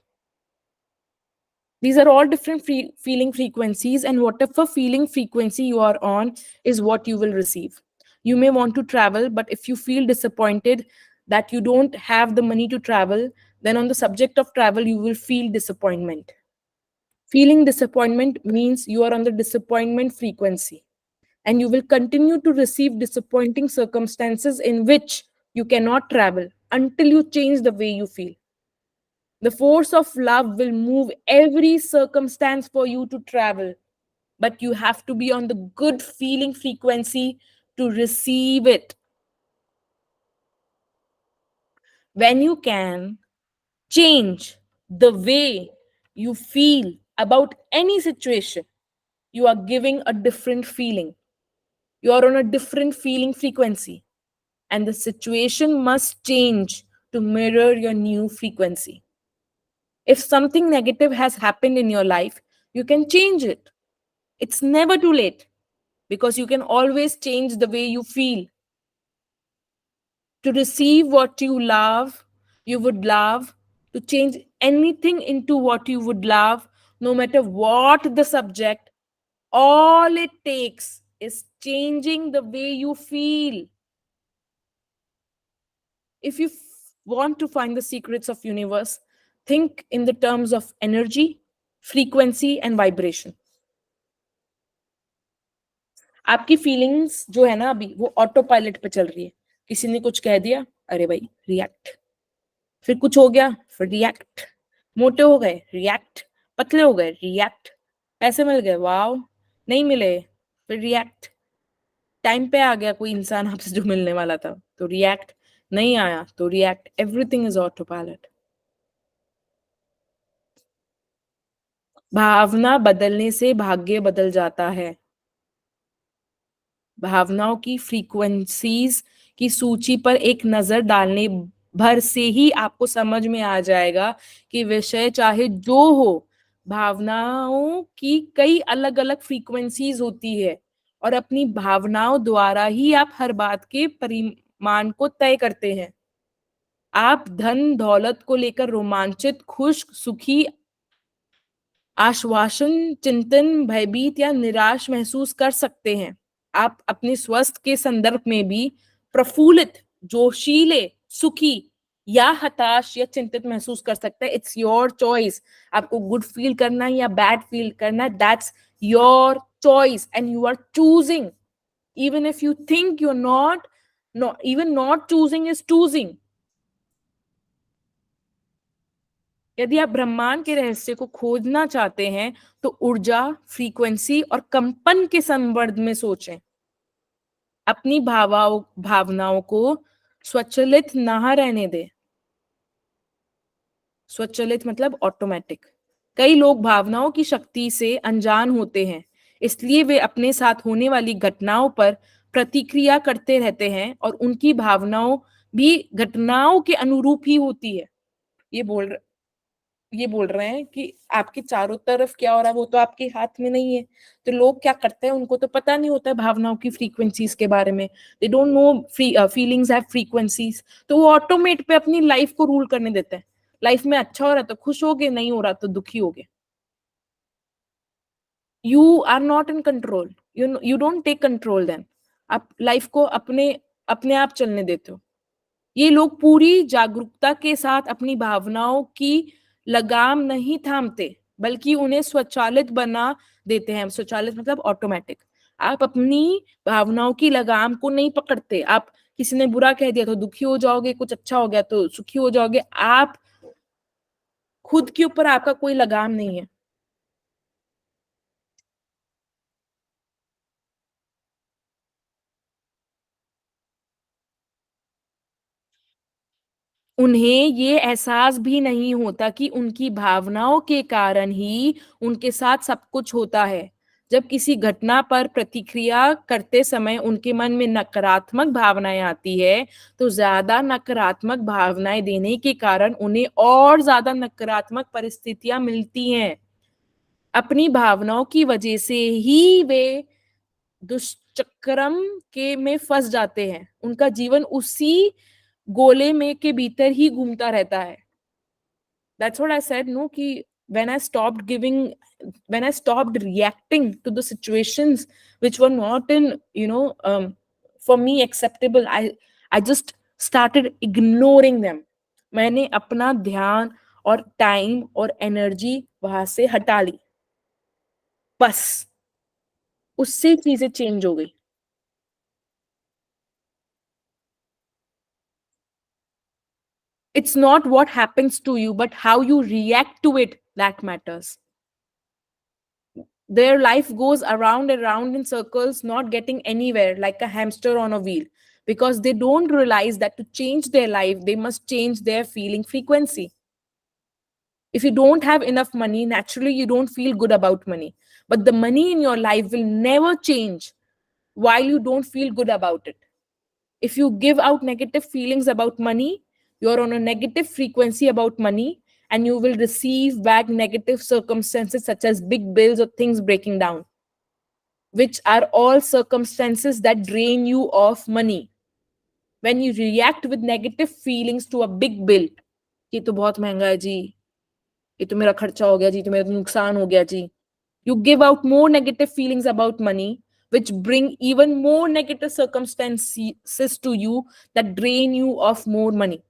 These are all different feeling frequencies, and whatever feeling frequency you are on is what you will receive. You may want to travel, but if you feel disappointed that you don't have the money to travel, then on the subject of travel, you will feel disappointment. Feeling disappointment means you are on the disappointment frequency, and you will continue to receive disappointing circumstances in which you cannot travel until you change the way you feel. The force of love will move every circumstance for you to travel, but you have to be on the good feeling frequency to receive it. When you can change the way you feel about any situation, you are giving a different feeling. You are on a different feeling frequency, and the situation must change to mirror your new frequency. If something negative has happened in your life, you can change it. It's never too late because you can always change the way you feel. To receive what you would love, to change anything into what you would love, no matter what the subject, all it takes is changing the way you feel. If you want to find the secrets of universe, think in the terms of energy, frequency and vibration. आपकी feelings जो है ना अभी वो auto pilot पे चल रही है। किसी ने कुछ कह दिया, अरे भाई रिएक्ट, फिर कुछ हो गया, फिर रिएक्ट, मोटे हो गए रिएक्ट, पतले हो गए रिएक्ट, पैसे मिल गए वाओ, नहीं मिले फिर रिएक्ट, टाइम पे आ गया कोई इंसान आपसे जो मिलने वाला था तो रिएक्ट, नहीं आया तो react, everything is auto pilot. भावना बदलने से भाग्य बदल जाता है। भावनाओं की फ्रीक्वेंसीज की सूची पर एक नजर डालने भर से ही आपको समझ में आ जाएगा कि विषय चाहे जो हो, भावनाओं की कई अलग अलग फ्रीक्वेंसीज होती है और अपनी भावनाओं द्वारा ही आप हर बात के परिमाण को तय करते हैं। आप धन दौलत को लेकर रोमांचित, खुश, सुखी, आश्वासन, चिंतन, भयभीत या निराश महसूस कर सकते हैं। आप अपने स्वास्थ्य के संदर्भ में भी प्रफुल्लित, जोशीले, सुखी या हताश या चिंतित महसूस कर सकते हैं। इट्स योर चॉइस, आपको गुड फील करना है या बैड फील करना है, that's your choice and you are choosing. Even if you think you are not, even not choosing is choosing. यदि आप ब्रह्मांड के रहस्य को खोजना चाहते हैं तो ऊर्जा, फ्रीक्वेंसी और कंपन के संवर्ध में सोचें। अपनी भावनाओं को स्वचालित ना रहने दें। स्वचालित मतलब ऑटोमेटिक। कई लोग भावनाओं की शक्ति से अनजान होते हैं, इसलिए वे अपने साथ होने वाली घटनाओं पर प्रतिक्रिया करते रहते हैं और उनकी भावनाओं भी घटनाओं के अनुरूप ही होती है। ये बोल ये बोल रहे हैं कि आपके चारों तरफ क्या हो रहा है वो तो आपके हाथ में नहीं है। तो लोग क्या करते हैं, उनको तो पता नहीं होता है भावनाओं की फ्रीक्वेंसीज के बारे में। They don't know feelings have frequencies, तो वो ऑटोमेट पे अपनी लाइफ को रूल करने देते हैं। लाइफ में अच्छा हो रहा तो खुश हो गए, नहीं हो रहा तो दुखी हो गए। You are not in control, you don't take control then. आप लाइफ को अपने अपने आप चलने देते हो। ये लोग पूरी जागरूकता के साथ अपनी भावनाओं की लगाम नहीं थामते, बल्कि उन्हें स्वचालित बना देते हैं। स्वचालित मतलब ऑटोमेटिक। आप अपनी भावनाओं की लगाम को नहीं पकड़ते। आप किसी ने बुरा कह दिया तो दुखी हो जाओगे, कुछ अच्छा हो गया तो सुखी हो जाओगे। आप खुद के ऊपर आपका कोई लगाम नहीं है। उन्हें ये एहसास भी नहीं होता कि उनकी भावनाओं के कारण ही उनके साथ सब कुछ होता है। जब किसी घटना पर प्रतिक्रिया करते समय उनके मन में नकारात्मक भावनाएं आती है, तो ज्यादा नकारात्मक भावनाएं देने के कारण उन्हें और ज्यादा नकारात्मक परिस्थितियां मिलती हैं। अपनी भावनाओं की वजह से ही वे दुष्चक्रम के में फंस जाते हैं। उनका जीवन उसी गोले में के भीतर ही घूमता रहता है। That's what I said, no, कि when I stopped giving, when I stopped reacting to the situations which were not in, for me acceptable, I just started ignoring them. मैंने अपना ध्यान और टाइम और एनर्जी वहां से हटा ली, बस उससे चीजें चेंज हो गई। It's not what happens to you, but how you react to it that matters. Their life goes around and around in circles, not getting anywhere, like a hamster on a wheel, because they don't realize that to change their life, they must change their feeling frequency. If you don't have enough money, naturally you don't feel good about money. But the money in your life will never change while you don't feel good about it. If you give out negative feelings about money, you're on a negative frequency about money, and you will receive back negative circumstances such as big bills or things breaking down, which are all circumstances that drain you of money. When you react with negative feelings to a big bill, ये तो बहुत महंगा है जी, ये तो मेरा खर्चा हो गया जी, तो मेरा नुकसान हो गया जी, you give out more negative feelings about money, which bring even more negative circumstances to you that drain you of more money.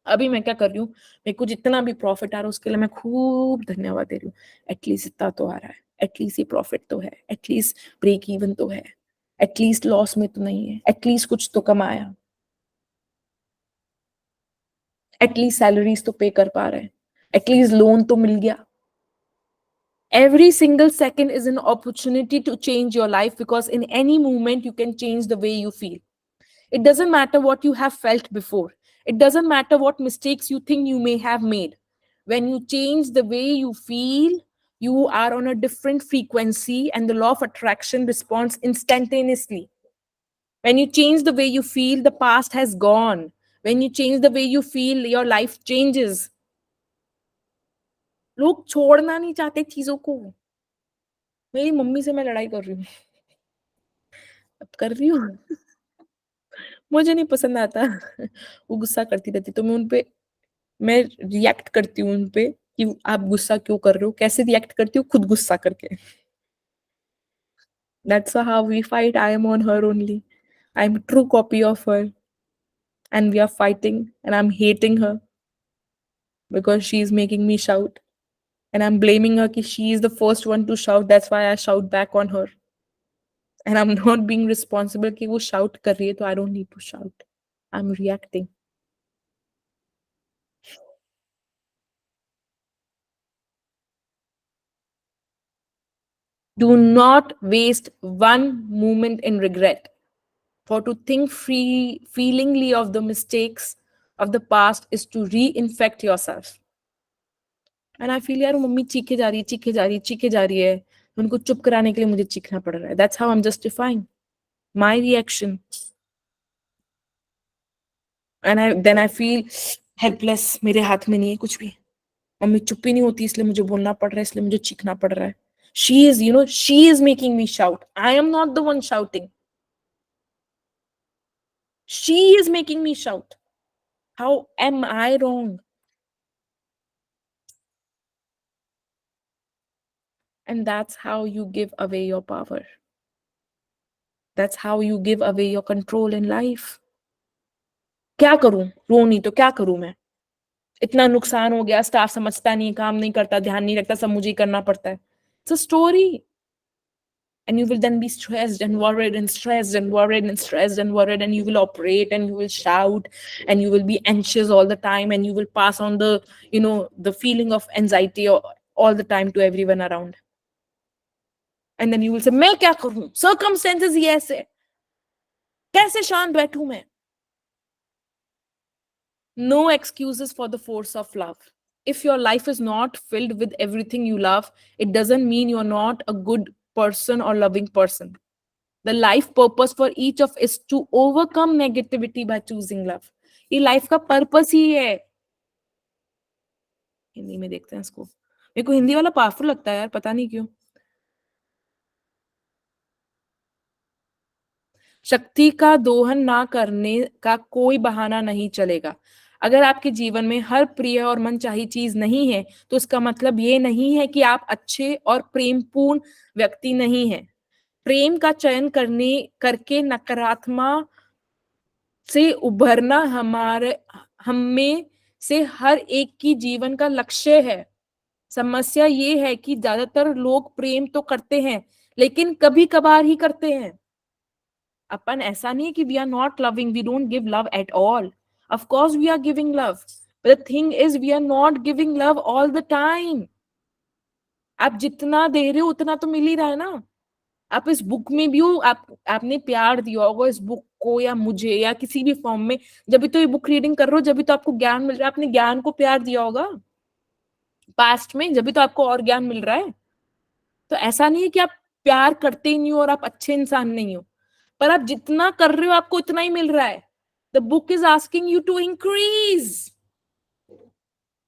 अभी मैं क्या कर रही हूँ, मेरे को जितना भी प्रॉफिट आ रहा है उसके लिए मैं खूब धन्यवाद दे रही हूँ। एटलीस्ट इतना तो आ रहा है, एटलीस्ट ये प्रॉफिट तो है, एटलीस्ट ब्रेक इवन तो है, एटलीस्ट लॉस में तो नहीं है, एटलीस्ट कुछ तो कमाया, एटलीस्ट सैलरीज तो पे कर पा रहे हैं, एटलीस्ट लोन तो मिल गया। Every single second is an opportunity to change your life, because in any moment you can change the way you feel. It doesn't matter what you have felt before. It doesn't matter what mistakes you think you may have made. When you change the way you feel, you are on a different frequency and the law of attraction responds instantaneously. When you change the way you feel, the past has gone. When you change the way you feel, your life changes. लोग छोड़ना नहीं चाहते चीजों को। मेरी mummy से मैं लड़ाई कर रही हूँ, अब कर रही हूँ। मुझे नहीं पसंद आता। वो गुस्सा करती रहती, तो मैं रिएक्ट करती हूँ उन पे कि आप गुस्सा क्यों कर रहे हो? कैसे रिएक्ट करती हूँ? खुद गुस्सा करके। That's how we fight. I am on her only. I'm a true copy of her, and we are fighting, and I'm hating her because she's making me shout, and I'm blaming her कि she is the first one to shout. That's why I shout back on her, and I'm not being responsible कि वो shout कर रही है, तो I don't need to shout. I'm reacting. Do not waste one moment in regret. For to think feelingly of the mistakes of the past is to reinfect yourself. And I feel यार mummy चीखे जा रही है, चीखे जा रही है, चीखे जा रही है, उनको चुप कराने के लिए मुझे चीखना पड़ रहा है. That's how I'm justifying my reaction. And then I feel helpless. मेरे हाथ में नहीं है कुछ भी. मम्मी चुप ही नहीं होती, इसलिए मुझे बोलना पड़ रहा है, इसलिए मुझे चीखना पड़ रहा है. She is making me shout. I am not the one shouting. She is making me shout. How am I wrong? And that's how you give away your power. That's how you give away your control in life. क्या करूं? रो नहीं तो क्या करूं मैं? इतना नुकसान हो गया, स्टाफ समझता नहीं, काम नहीं करता, ध्यान नहीं रखता, सब मुझे ही करना पड़ता है. It's a story. And you will then be stressed and worried and stressed and worried and stressed and worried, and you will operate and you will shout and you will be anxious all the time, and you will pass on the feeling of anxiety all the time to everyone around. And then you will say, मैं क्या करूं? Circumstances ही ऐसे, कैसे शांत बैठूं मैं? No excuses for the force of love. If your life is not filled with everything you love, it doesn't mean you're not a good person or loving person. The life purpose for each of is to overcome negativity by choosing love. ये life का purpose ही है. हिंदी में देखते हैं इसको. मेरे को हिंदी वाला पावरफुल लगता है यार, पता नहीं क्यों. शक्ति का दोहन ना करने का कोई बहाना नहीं चलेगा. अगर आपके जीवन में हर प्रिय और मनचाही चीज नहीं है, तो इसका मतलब ये नहीं है कि आप अच्छे और प्रेमपूर्ण व्यक्ति नहीं हैं. प्रेम का चयन करने करके नकारात्मक से उभरना हम में से हर एक की जीवन का लक्ष्य है. समस्या ये है कि ज्यादातर लोग प्रेम तो करते हैं, लेकिन कभी कभार ही करते हैं. अपन ऐसा नहीं है कि we are not loving, we don't give love at all. Of course we are giving love, but the thing is we are not giving love all the time. आप जितना दे रहे हो उतना तो मिल ही रहा है ना. आप इस बुक में भी हो, आपने प्यार दिया होगा इस बुक को या मुझे या किसी भी फॉर्म में. जब भी तो ये बुक रीडिंग कर रहे हो, जब भी तो आपको ज्ञान मिल रहा है. आपने ज्ञान को प्यार दिया होगा पास्ट में, जब भी तो आपको और ज्ञान मिल रहा है. तो ऐसा नहीं है कि आप प्यार करते ही नहीं हो और आप अच्छे इंसान नहीं हो, पर आप जितना कर रहे हो आपको इतना ही मिल रहा है. The book is asking you to increase,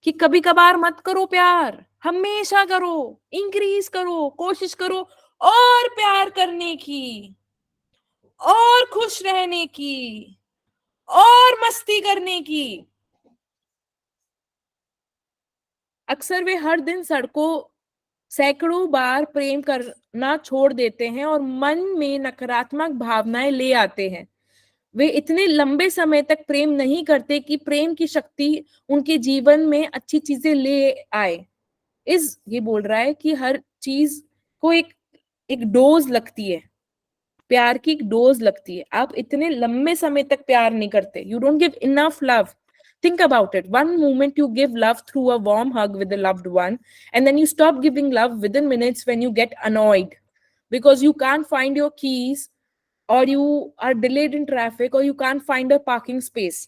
कि कभी कभार मत करो प्यार, हमेशा करो, इंक्रीज करो, कोशिश करो और प्यार करने की, और खुश रहने की, और मस्ती करने की. अक्सर वे हर दिन सड़कों सैकड़ों बार प्रेम करना छोड़ देते हैं और मन में नकारात्मक भावनाएं ले आते हैं. वे इतने लंबे समय तक प्रेम नहीं करते कि प्रेम की शक्ति उनके जीवन में अच्छी चीजें ले आए. ये बोल रहा है कि हर चीज को एक एक डोज लगती है, प्यार की एक डोज लगती है. आप इतने लंबे समय तक प्यार नहीं करते. You don't give enough love. Think about it. One moment you give love through a warm hug with a loved one, and then you stop giving love within minutes when you get annoyed because you can't find your keys, or you are delayed in traffic, or you can't find a parking space.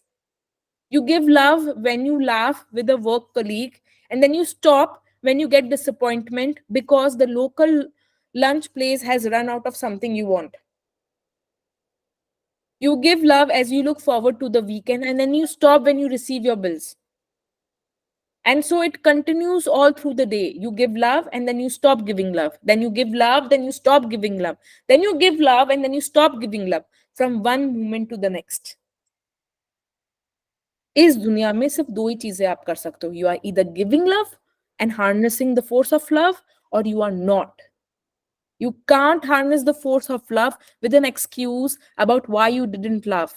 You give love when you laugh with a work colleague, and then you stop when you get disappointment because the local lunch place has run out of something you want. You give love as you look forward to the weekend, and then you stop when you receive your bills. And so it continues all through the day. You give love and then you stop giving love. Then you give love, then you stop giving love. Then you give love and then you stop giving love, from one moment to the next. इस दुनिया में सिर्फ दो ही चीजें आप कर सकते हो. You are either giving love and harnessing the force of love, or you are not. You can't harness the force of love with an excuse about why you didn't love.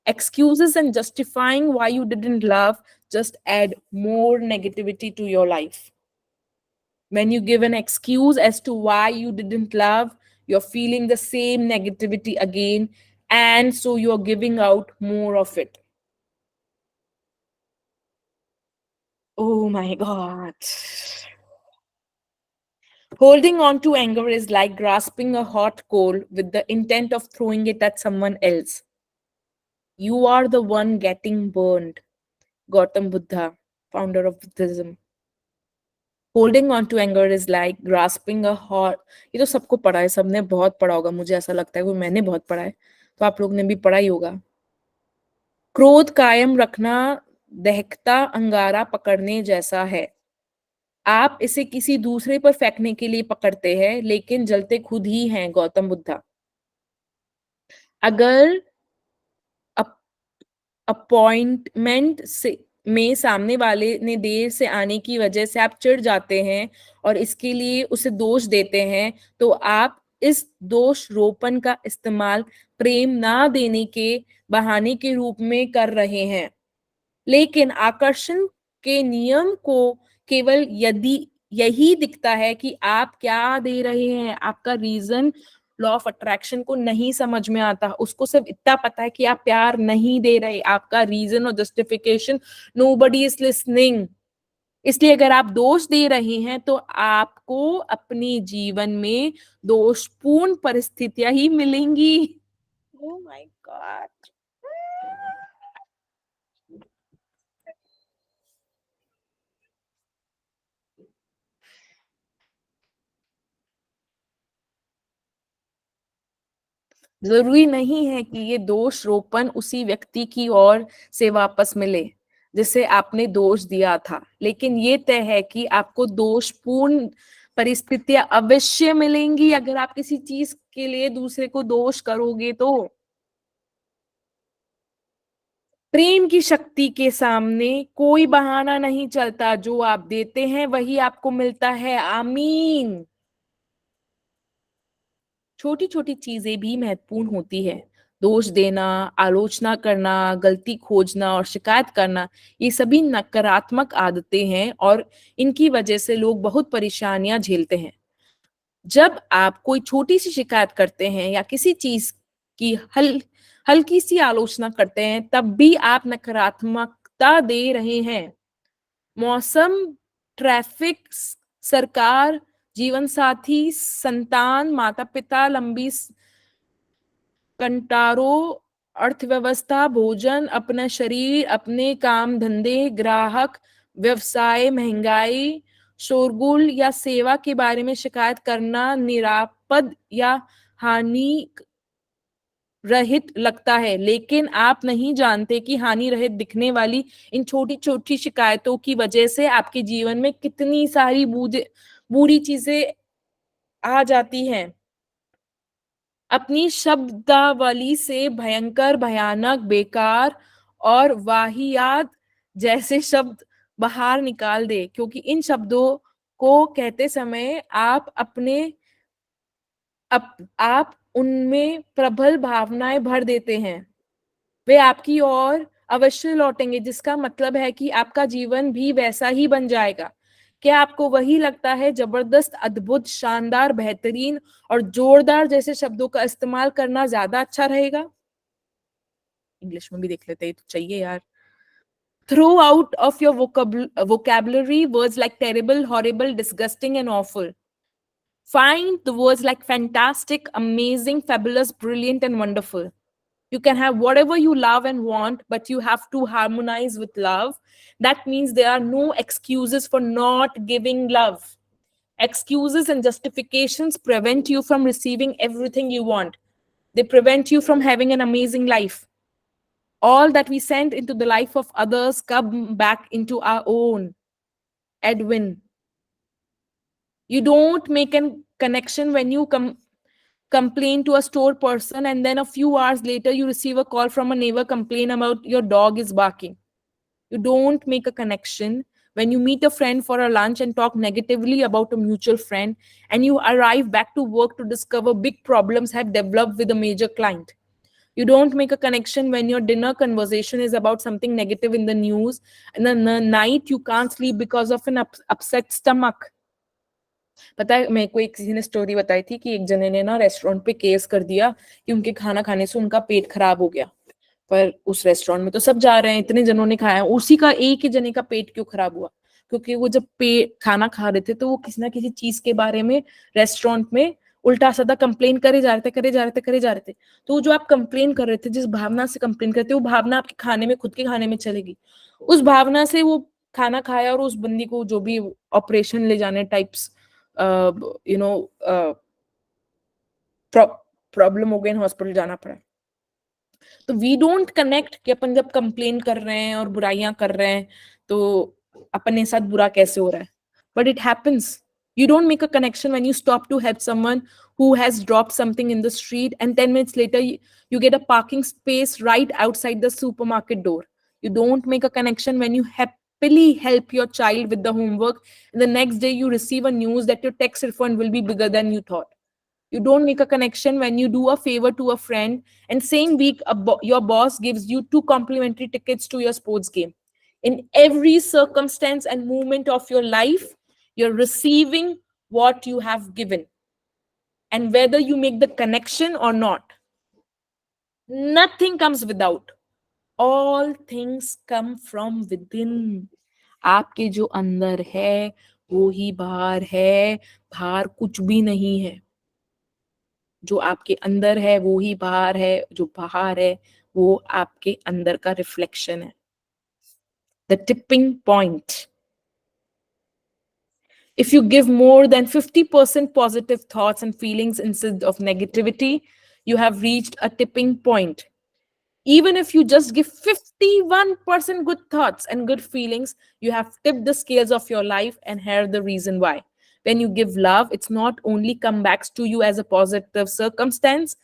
Excuses and justifying why you didn't love just add more negativity to your life. When you give an excuse as to why you didn't love, you're feeling the same negativity again, and so you're giving out more of it. Oh my God. Holding on to anger is like grasping a hot coal with the intent of throwing it at someone else. You are the one getting burned. Gautam Buddha, founder of Buddhism. Holding on to anger is like grasping a hot. ये तो सबको पढ़ा है, सबने बहुत पढ़ा होगा, मुझे ऐसा लगता है कि मैंने बहुत पढ़ा है, तो आप लोग ने भी पढ़ा ही होगा. क्रोध कायम रखना दहकता अंगारा पकड़ने जैसा है. आप इसे किसी दूसरे पर फेंकने के लिए पकड़ते हैं, लेकिन जलते खुद ही हैं. गौतम बुद्धा. अगर अपॉइंटमेंट से में सामने वाले ने देर से आने की वजह से आप चिढ़ जाते हैं और इसके लिए उसे दोष देते हैं, तो आप इस दोष रोपण का इस्तेमाल प्रेम ना देने के बहाने के रूप में कर रहे हैं. लेकिन आकर्षण के नियम को केवल यदि यही दिखता है कि आप क्या दे रहे हैं, आपका रीजन लॉ ऑफ अट्रैक्शन को नहीं समझ में आता. उसको सिर्फ इतना पता है कि आप प्यार नहीं दे रहे, आपका रीजन और जस्टिफिकेशन नोबडी इज लिसनिंग. इसलिए अगर आप दोष दे रहे हैं तो आपको अपने जीवन में दोषपूर्ण परिस्थितियां ही मिलेंगी. Oh my God. जरूरी नहीं है कि ये दोष रोपण उसी व्यक्ति की ओर से वापस मिले जिसे आपने दोष दिया था, लेकिन ये तय है कि आपको दोषपूर्ण परिस्थितियां अवश्य मिलेंगी अगर आप किसी चीज के लिए दूसरे को दोष करोगे तो। प्रेम की शक्ति के सामने कोई बहाना नहीं चलता, जो आप देते हैं वही आपको मिलता है। आमीन। छोटी छोटी चीजें भी महत्वपूर्ण होती है। दोष देना, आलोचना करना, गलती खोजना और शिकायत करना, ये सभी नकारात्मक आदतें हैं और इनकी वजह से लोग बहुत परेशानियां झेलते हैं। जब आप कोई छोटी सी शिकायत करते हैं या किसी चीज की हल्की सी आलोचना करते हैं, तब भी आप नकारात्मकता दे रहे हैं। मौसम, ट्रैफिक, सरकार, जीवन साथी, संतान, माता पिता, लंबी कंटारों, अर्थव्यवस्था, भोजन, अपना शरीर, अपने काम धंधे, ग्राहक, व्यवसाय, महंगाई, शोरगुल या सेवा के बारे में शिकायत करना निरापद या हानि रहित लगता है, लेकिन आप नहीं जानते कि हानि रहित दिखने वाली इन छोटी छोटी शिकायतों की वजह से आपके जीवन में कितनी सारी बुरी चीजें आ जाती हैं। अपनी शब्दावली से भयंकर, भयानक, बेकार और वाहियात जैसे शब्द बाहर निकाल दे, क्योंकि इन शब्दों को कहते समय आप उनमें प्रबल भावनाएं भर देते हैं। वे आपकी ओर अवश्य लौटेंगे, जिसका मतलब है कि आपका जीवन भी वैसा ही बन जाएगा। क्या आपको वही लगता है? जबरदस्त, अद्भुत, शानदार, बेहतरीन और जोरदार जैसे शब्दों का इस्तेमाल करना ज्यादा अच्छा रहेगा। इंग्लिश में भी देख लेते हैं, तो चाहिए यार। Throw out of your vocabulary words like terrible, horrible, disgusting and awful. Find the words like fantastic, amazing, fabulous, brilliant and wonderful. You can have whatever you love and want, but you have to harmonize with love. That means there are no excuses for not giving love. Excuses and justifications prevent you from receiving everything you want. They prevent you from having an amazing life. All that we send into the life of others come back into our own. Edwin, you don't make a connection when you complain to a store person and then a few hours later you receive a call from a neighbor complain about your dog is barking. You don't make a connection when you meet a friend for a lunch and talk negatively about a mutual friend and you arrive back to work to discover big problems have developed with a major client. You don't make a connection when your dinner conversation is about something negative in the news and then the night you can't sleep because of an upset stomach. पता है, मेरे को एक किसी ने story बताई थी कि एक जने ने ना रेस्टोरेंट पे केस कर दिया कि उनके खाना खाने से उनका पेट खराब हो गया। पर उस रेस्टोरेंट में तो सब जा रहे हैं, इतने जनों ने खाया, उसी का एक ही जने का पेट क्यों खराब हुआ? क्योंकि वो जब खाना खा रहे थे तो वो किसी ना किसी चीज के बारे में रेस्टोरेंट में उल्टा सीधा कंप्लेन करे जा रहे थे। तो जो आप कंप्लेन कर रहे थे, जिस भावना से कंप्लेन करते, वो भावना आपके खाने में, खुद के खाने में चलेगी। उस भावना से वो खाना खाया और उस बंदी को जो भी ऑपरेशन ले जाने टाइप्स प्रॉब्लम हो गई, हॉस्पिटल जाना पड़ा। तो वी डोंट कनेक्ट कि अपन जब कंप्लेन कर रहे हैं और बुराइयां कर रहे हैं तो अपने साथ बुरा कैसे हो रहा है, but it happens. You don't make a connection when you stop to help someone who has dropped something in the street and 10 minutes later you get a parking space right outside the supermarket door. You don't make a connection when you happily help your child with the homework and the next day you receive a news that your tax refund will be bigger than you thought. You don't make a connection when you do a favor to a friend and same week your boss gives you 2 complimentary tickets to your sports game. In every circumstance and moment of your life, you're receiving what you have given. And whether you make the connection or not, nothing comes without. All things come from within. आपके जो अंदर है वो ही बाहर है, बाहर कुछ भी नहीं है। जो आपके अंदर है वो ही बाहर है, जो बाहर है वो आपके अंदर का रिफ्लेक्शन है। The tipping point. If you give more than 50% positive thoughts and feelings instead of negativity, you have reached a tipping point. Even if you just give 51% good thoughts and good feelings, you have tipped the scales of your life. And here the reason why. When you give love, it's not only come back to you as a positive circumstance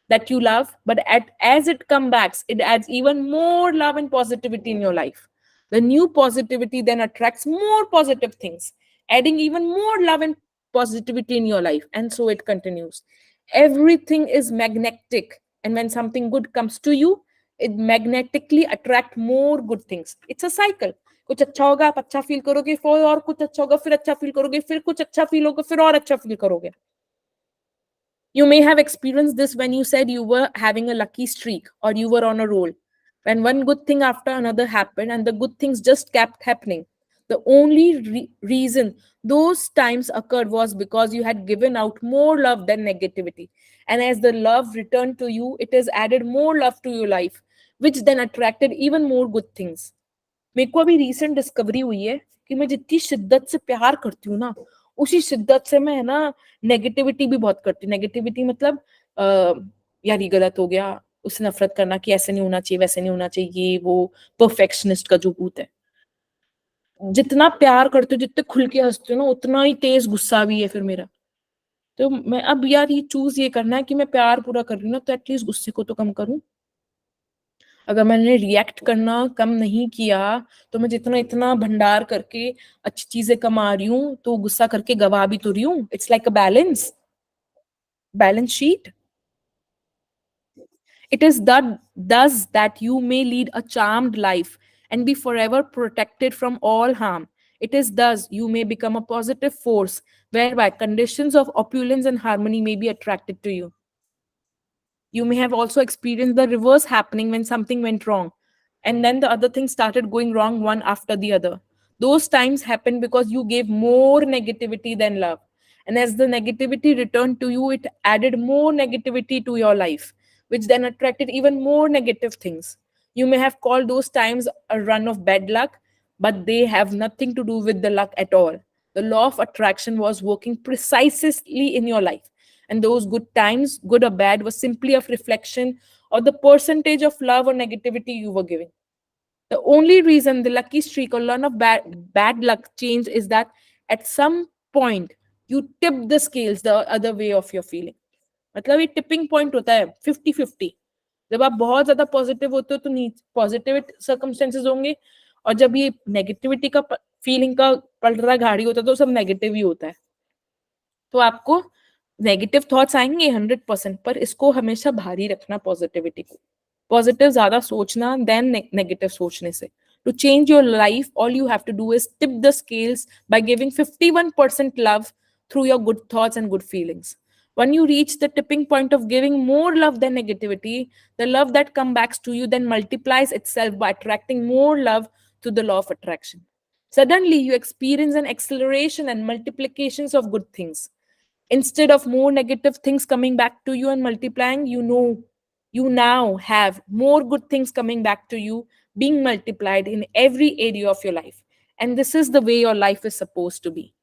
that you love, but as it comes back, it adds even more love and positivity in your life. The new positivity then attracts more positive things, adding even more love and positivity in your life. And so it continues. Everything is magnetic. And when something good comes to you, it magnetically attract more good things. It's a cycle. कुछ अच्छा होगा आप अच्छा feel करोगे, फिर और कुछ अच्छा होगा फिर अच्छा फील करोगे, फिर कुछ अच्छा फील होगा फिर और अच्छा फील करोगे. You may have experienced this when you said you were having a lucky streak or you were on a roll. When one good thing after another happened and the good things just kept happening. The only reason those times occurred was because you had given out more love than negativity. And as the love returned to you, it has added more love to your life, which then attracted even more good things. मेरे को अभी recent discovery हुई है कि मैं जितनी शिद्दत से प्यार करती हूँ ना, उसी शिद्दत से मैं है ना नेगेटिविटी भी बहुत करती हूँ. नेगेटिविटी मतलब यार ये गलत हो गया, उससे नफरत करना कि ऐसे नहीं होना चाहिए, वैसे नहीं होना चाहिए, ये वो परफेक्शनिस्ट का जो भूत है. जितना प्यार करते हो, जितने खुल के हंसते हो ना, उतना ही तेज गुस्सा भी है फिर मेरा. तो मैं अब यार ये चूज ये करना है कि मैं प्यार पूरा कर रही हूँ ना, तो एटलीस्ट गुस्से को तो कम करूं. अगर मैंने रिएक्ट करना कम नहीं किया, तो मैं जितना इतना भंडार करके अच्छी चीजें कमा रही हूँ, तो गुस्सा करके गवा भी तो रही हूँ. It's like a balance sheet. It is that thus that you may lead a charmed life and be forever protected from all harm. It is thus you may become a positive force whereby conditions of opulence and harmony may be attracted to you. You may have also experienced the reverse happening when something went wrong, and then the other things started going wrong one after the other. Those times happened because you gave more negativity than love. And as the negativity returned to you, it added more negativity to your life, which then attracted even more negative things. You may have called those times a run of bad luck, but they have nothing to do with the luck at all. The law of attraction was working precisely in your life. And those good times, good or bad, was simply a reflection of the percentage of love or negativity you were giving. The only reason the lucky streak or run of bad luck changed is that at some point you tip the scales the other way of your feeling. मतलब ये tipping point होता है 50-50. जब आप बहुत ज्यादा positive होते हो तो पॉजिटिव सर्कमस्टेंसेस होंगे, और जब ये नेगेटिविटी का फीलिंग का पलटा गाड़ी होता है तो सब नेगेटिव ही होता है. तो आपको नेगेटिव थॉट्स आएंगे 100%, पर इसको हमेशा भारी रखना पॉजिटिविटी को. पॉजिटिव ज्यादा सोचना देन नेगेटिव सोचने से. To change your life, all you have to do is tip the scales by giving 51% love through your good thoughts and good feelings. When you reach the tipping point of giving more love than negativity, the love that comes back to you then multiplies itself by attracting more love to the law of attraction. Suddenly, you experience an acceleration and multiplications of good things. Instead of more negative things coming back to you and multiplying, you now have more good things coming back to you, being multiplied in every area of your life. And this is the way your life is supposed to be.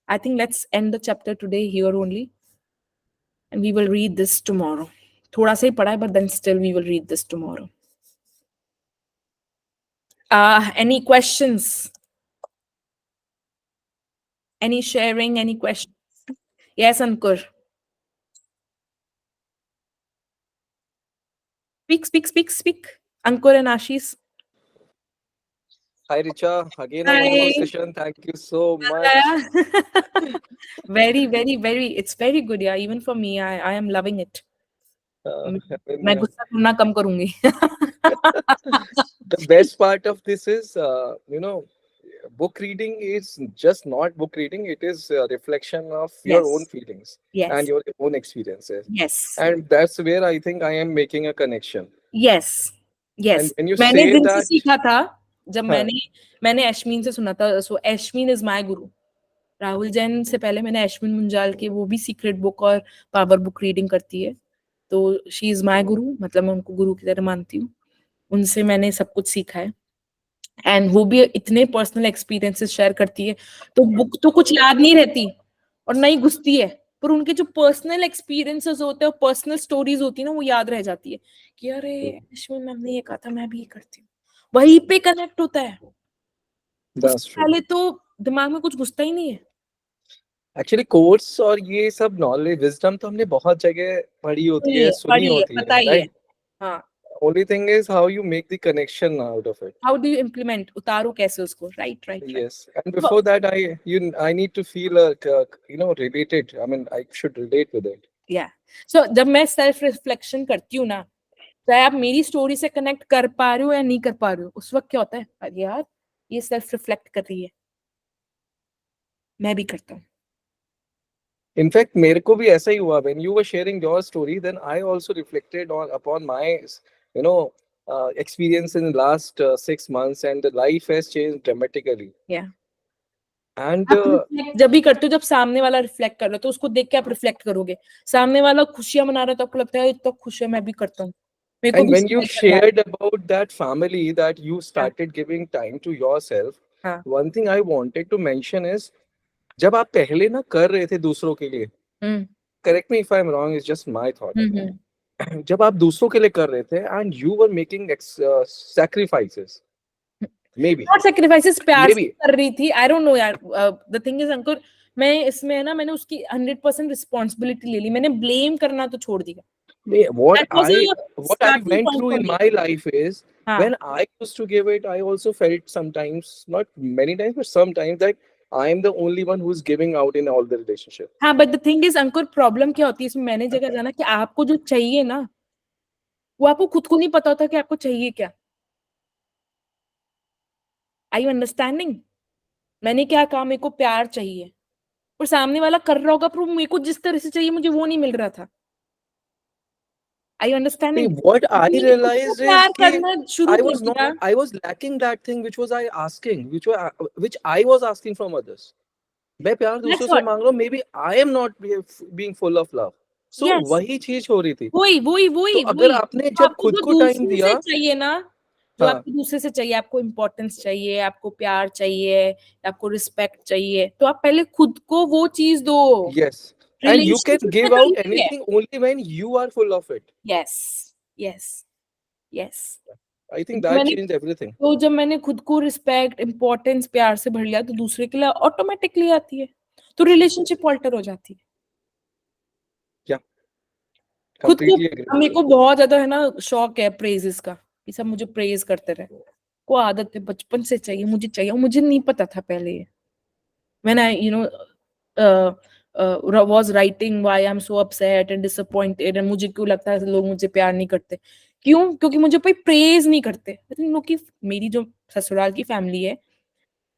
I think let's end the chapter today here only. And we will read this tomorrow. Thoda sa hi padha hai, but then still we will read this tomorrow. Any questions? Any sharing? Any questions? Yes, Ankur. Speak. Ankur and Ashish. Hi Richa, again a Hi. wonderful session. Thank you so much. Very, very, very. It's very good, yeah. Even for me, I am loving it. मैं गुस्सा करना कम करूंगी. The best part of this is, book reading is just not book reading. It is a reflection of your Yes. own feelings Yes. and your own experiences. Yes. And that's where I think I am making a connection. Yes. Yes. And when you मैंने say जिनसे that, सीखा था, जब हाँ. मैंने एश्मीन से सुना था. सो एश्मीन इज माय गुरु. राहुल जैन से पहले मैंने एश्मीन मुंजाल की, वो भी सीक्रेट बुक और पावर बुक रीडिंग करती है, तो शी इज माय गुरु. मतलब मैं उनको गुरु की तरह मानती हूँ. उनसे मैंने सब कुछ सीखा है. एंड वो भी इतने पर्सनल एक्सपीरियंसेस शेयर करती है, तो बुक तो कुछ याद नहीं रहती और नहीं घुसती है, पर उनके जो पर्सनल एक्सपीरियंसेस होते हैं, पर्सनल स्टोरीज होती है ना, वो याद रह जाती है कि अरे अश्विन मैम ने ये कहा था, मैं भी ये करती हूँ। वहीं पे कनेक्ट होता है, That's उससे true. पहले तो दिमाग में कुछ घुसता ही नहीं है। एक्चुअली कोर्स और ये सब नॉलेज विजडम तो हमने बहुत जगह पढ़ी होती है, सुनी होती पता है, ही है। राइट? हाँ, only thing is how you make the connection out of it. How do you implement, उतारो कैसे उसको, right right right. Yes, and before that, I need to feel related. I mean, I should relate with it. या सो जब मैं self reflection करती हूँ ना, चाहे आप मेरी स्टोरी से कनेक्ट कर पा रहे हो या नहीं कर पा रहे हो, उस वक्त क्या होता है, अरे यार ये सेल्फ रिफ्लेक्ट कर रही है, मैं भी करता हूँ। In fact, मेरे को भी ऐसा ही हुआ. When you were sharing your story, then I also reflected upon my, experience in the last 6 months, and the life has changed dramatically. या And आप रिफ्लेक्ट जब भी करते हो, जब सामने वाला रिफ्लेक्ट कर रहा है तो उसको देख के आप रिफ्लेक्ट करोगे। सामने वाला खुशियां मना रहा है तो आपको लगता है इतना खुश है, मैं भी करता हूँ, मेरे को and भी when you smile करना है। shared about that family that you started giving time to yourself, हाँ। one thing I wanted to mention is, जब आप पहले ना कर रहे थे दूसरों के लिए, हम्म correct me if I'm wrong, it's just my thought. हम्म जब आप दूसरों के लिए कर रहे थे and you were making sacrifices, maybe not sacrifices, प्यार से maybe कर रही थी। आई डोंट नो यार, द थिंग इज अंकुर, मैं इसमें है ना, मैंने उसकी 100% रिस्पॉन्सिबिलिटी ले ली, मैंने ब्लेम करना तो छोड़ दिया। what That was I a what I starting went point through for in me. my life is, हाँ when I used to give it, I also felt sometimes, not many times, but sometimes, that I am the only one who's giving out in all the relationship. हाँ, but the thing is Ankur, problem क्या होती है इसमें, मैंने जगह जाना कि आपको जो चाहिए ना, वो आपको खुद को नहीं पता होता कि आपको चाहिए क्या। आई यू अंडरस्टैंडिंग? मैंने क्या कहा, मेरे को प्यार चाहिए, और सामने वाला कर रहा होगा, पर मेरे को जिस तरह से चाहिए मुझे वो नहीं मिल रहा था। I you See, understanding? what I मैंने खुद को realized is प्यार कि करना शुरू कर दिया। I was lacking that thing which was I asking, which I was asking from others. मैं प्यार दूसरों That's से what. मांग रहा हूँ, maybe I am not being full of love. So Yes. वही चीज हो रही थी. वही वही तो वही अगर वही आपने तो जब आपको खुद जो को टाइम दूसरे दिया, से चाहिए ना, जो हाँ, आपको दूसरे से चाहिए, आपको इम्पोर्टेंस चाहिए, आपको प्यार चाहिए, आपको रिस्पेक्ट चाहिए, तो आप पहले खुद को वो चीज दो। yes, and you can relationship में give तो out यही है। anything only when you are full of it. Yes yes yes. I think तो that मैंने changed everything. तो जब मैंने खुद को रिस्पेक्ट, इम्पोर्टेंस, प्यार से भर लिया, तो दूसरे के लिए ऑटोमेटिकली आती है, तो रिलेशनशिप ऑल्टर हो जाती है। Yeah, खुद को, completely agree. मेरे को बहुत ज्यादा है ना शौक है प्रेजेस का, कि सब मुझे प्रेज करते रहे, को आदत है, बचपन से चाहिए, मुझे चाहिए, और मुझे नहीं पता था पहले ये। When I was writing why I'm so upset and disappointed, and मुझे क्यों लगता है लोग मुझे प्यार नहीं करते, क्यों? क्योंकि मुझे कोई प्रेज नहीं करते। लेकिन लोग की, मेरी जो ससुराल की फैमिली है,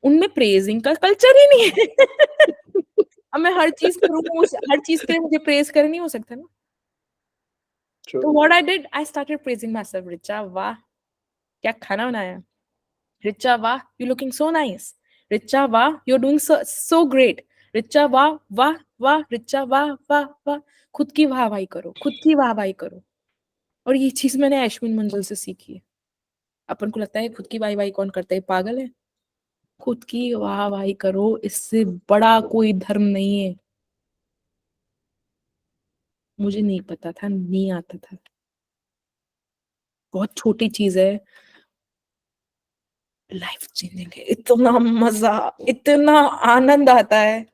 उनमें प्रेजिंग का कल्चर ही नहीं है। अब मैं हर चीज करूँ, हर चीज के लिए मुझे प्रेज कर नहीं हो सकता ना। True. तो what I did, I started praising myself. Richa वाह, क्या खाना बनाया। रिचा वाह, you looking so nice. Richa वाह, you're doing so great. Richa वाह वाह वाह, रिचा वाह वाह वाह। खुद की वाहवाही करो, खुद की वाहवाही करो। और ये चीज मैंने अश्विन मंजल से सीखी है। अपन को लगता है खुद की वाहवाही कौन करता है, पागल है। खुद की वाहवाही करो, इससे बड़ा कोई धर्म नहीं है। मुझे नहीं पता था, नहीं आता था, बहुत छोटी चीज है, लाइफ चेंजिंग है। इतना मजा, इतना आनंद आता है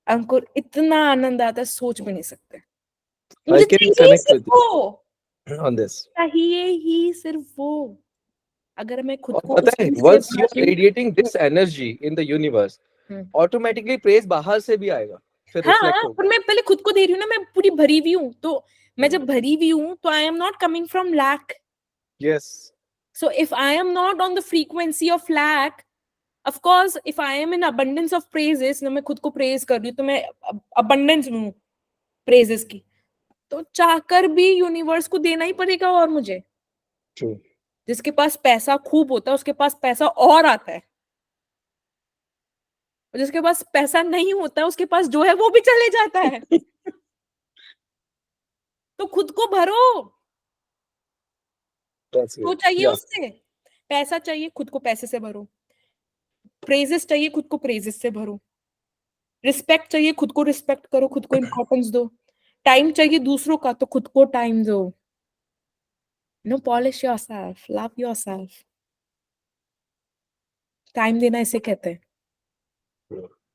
अंकुर, इतना आनंद आता है, सोच भी नहीं सकते। I मुझे can चाहिए ही connect सिर्फ with वो, you on this. चाहिए ही सिर्फ वो। अगर मैं खुद और को पता है, उसी से once you are भर लूं, radiating this energy in the universe, automatically praise बाहर से भी आएगा, फिर reflect हाँ, होगा. पर मैं पहले खुद को दे रही हूँ ना, मैं पूरी भरी हुई हूँ, तो मैं जब भरी हुई हूँ तो I am not coming from lack. Yes. So if I am not on the frequency of lack, of course if I am in abundance of praises, ना मैं खुद को प्रेज कर रही हूँ, तो मैं abundance में हूँ प्रेजेस की, तो चाहकर भी यूनिवर्स को देना ही पड़ेगा। और मुझे, True. जिसके पास पैसा खूब होता है उसके पास पैसा और आता है, और जिसके पास पैसा नहीं होता है उसके पास जो है वो भी चले जाता है। तो खुद को भरो, That's जो great. चाहिए Yeah. उससे। पैसा चाहिए, खुद को पैसे से भरो। प्रेजेस चाहिए, खुद को प्रेजेस से भरो। रिस्पेक्ट चाहिए, खुद को रिस्पेक्ट करो, खुद को इम्पोर्टेंस दो। टाइम चाहिए दूसरों का, तो खुद को टाइम दो। No, polish yourself, love yourself. Time देना इसे कहते हैं।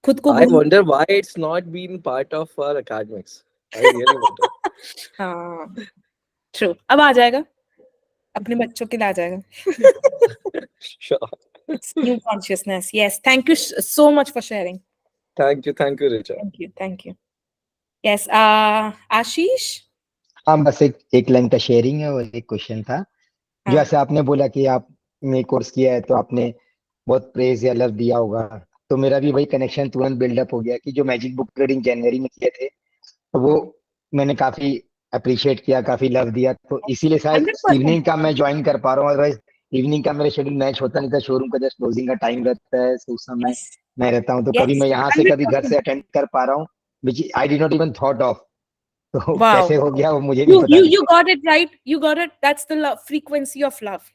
खुद को I wonder why it's not been part of our academics. I really wonder. हाँ, ट्रू। अब आ जाएगा, अपने बच्चों के लिए आ जाएगा। Sure. It's new consciousness. Yes, thank you so much for sharing. Thank you, Richa. Thank you. Yes, आशीष। हाँ, बस एक लाइन का शेयरिंग है और एक क्वेश्चन था। हाँ। जैसे आपने बोला कि आपने कोर्स किया है तो आपने बहुत प्रेज या लव दिया होगा, तो मेरा भी वही कनेक्शन तुरंत बिल्डअप हो गया कि जो मैजिक बुक रीडिंग जनवरी में किए थे तो वो मैंने काफी अप्रिशिएट किया, काफी लव दिया, तो इसीलिए शायद 100%। इवनिंग का मैं ज्वाइन कर पा रहा हूँ। अदरवाइज इवनिंग का मेरा शेड्यूल मैच होता नहीं था, शोरूम का जस्ट क्लोजिंग का टाइम रहता है, तो उस समय Yes, मैं रहता हूँ, तो yes, कभी मैं यहाँ से कभी घर 100%. से अटेंड कर पा रहा हूँ, which I did not even thought of. तो Wow. कैसे हो गया वो मुझे भी पता You got it right. You got it. That's the love, frequency of love.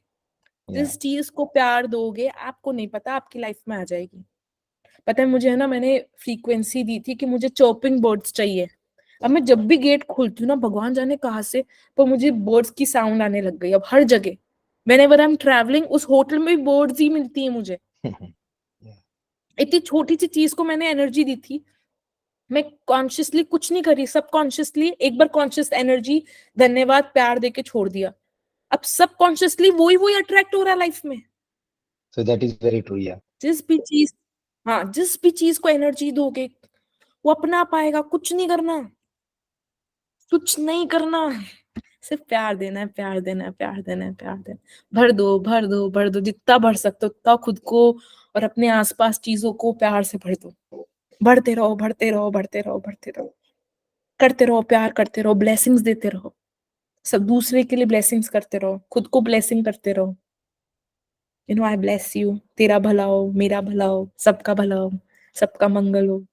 नहीं। जिस चीज को प्यार दोगे, आपको नहीं पता आपकी लाइफ में आ जाएगी। पता है मुझे, है ना, मैंने फ्रीक्वेंसी दी थी कि मुझे चॉपिंग बर्ड्स चाहिए। अब मैं जब भी गेट खोलती हूँ ना, भगवान जाने कहाँ से, तो मुझे बर्ड्स की साउंड आने लग गई। अब हर जगह whenever I'm traveling, उस होटल में भी बर्ड्स ही मिलती है मुझे। इतनी छोटी सी चीज को मैंने एनर्जी दी थी। मैं कॉन्शियसली कुछ नहीं करी, सबकॉन्शियसली एक बार कॉन्शियस एनर्जी, धन्यवाद, प्यार देके छोड़ दिया। अब सबकॉन्शियसली वही अट्रैक्ट हो रहा है लाइफ में। So that is very true, yeah. जिस भी चीज, हाँ, जिस भी चीज को एनर्जी दोगे वो अपना पाएगा। कुछ नहीं करना, कुछ नहीं करना, सिर्फ प्यार देना है, प्यार देना है, प्यार देना है, प्यार देना। भर दो, भर दो, भर दो, जितना भर सकते हो उतना खुद को और अपने आसपास चीजों को प्यार से भर दो। बढ़ते रहो, बढ़ते रहो, बढ़ते रहो, बढ़ते रहो, करते रहो, प्यार करते रहो, ब्लेसिंग्स देते रहो। सब दूसरे के लिए ब्लेसिंग्स करते रहो, खुद को ब्लेसिंग करते रहो। You know, I bless you, तेरा भला हो, मेरा भला हो, सबका भला हो, सबका मंगल हो,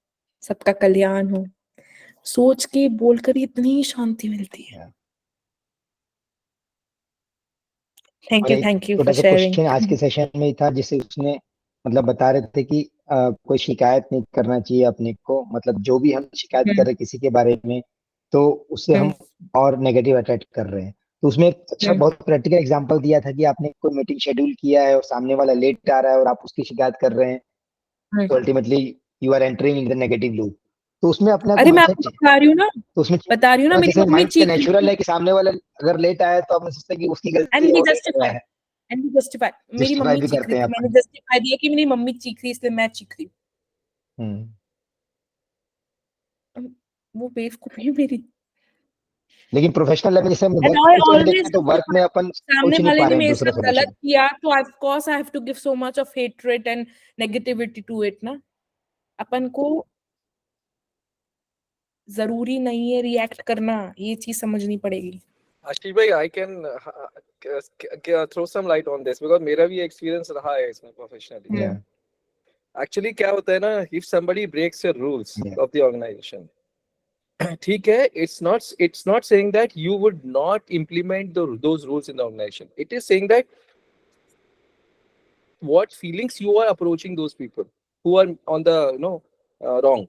सबका कल्याण हो। सोच के बोलकर इतनी शांति मिलती है। थैंक और यू, एक थैंक यू छोटा फॉर सा शेयरिंग। क्वेश्चन आज के सेशन में ही था, जिससे उसने मतलब बता रहे थे कि कोई शिकायत नहीं करना चाहिए अपने को, मतलब जो भी हम शिकायत कर रहे हैं किसी के बारे में, तो उससे हम और नेगेटिव अट्रैक्ट कर रहे हैं। तो उसमें एक अच्छा बहुत प्रैक्टिकल एग्जांपल दिया था कि आपने कोई मीटिंग शेड्यूल किया है और सामने वाला लेट आ रहा है और आप उसकी शिकायत कर रहे हैं, तो ultimately you are entering in the negative loop. तो उसमें अपना अरे मैं आपको बता रही हूँ ना, तो उसमें बता रही हूँ ना, मेरी जैसे मम्मी माइंड चीख रही नेचुरल थी। है कि सामने वाला अगर लेट आया तो आपने सोचते कि उसकी गलती एंड है, वी वो लेट जस्टिफाई, है, एंड वी जस्टिफाई। मेरी जस्टिफाई मम्मी भी चीख करते रही हैं थी, मैंने अपन। जस्टिफाई दिया कि मेरी मम्मी चीख रही है इसलिए मैं चीख रही हूँ। वो बेवकूफी है मेरी। लेकिन प्रोफेशनल लेवल जैसे हम एंड वर्क आई पे चले ऑलवेज जाते हैं तो वर्क में अपन सामने सोच नहीं वाले पा ने रहे हैं मेरे दूसरा साथ गलत सोल्यूशन। किया तो of course I have to give so much of hatred and negativity to it ना। अपन को जरूरी नहीं है रिएक्ट करना, ये चीज समझनी पड़ेगी। Ashish bhai, I can throw some light on this because मेरा भी experience रहा है इसमें professionally. Yeah, Actually क्या होता है ना, if somebody breaks your rules yeah. of the organization, ठीक है, it's not saying that you would not implement those rules in the organization. It is saying that what feelings you are approaching those people who are on the wrong.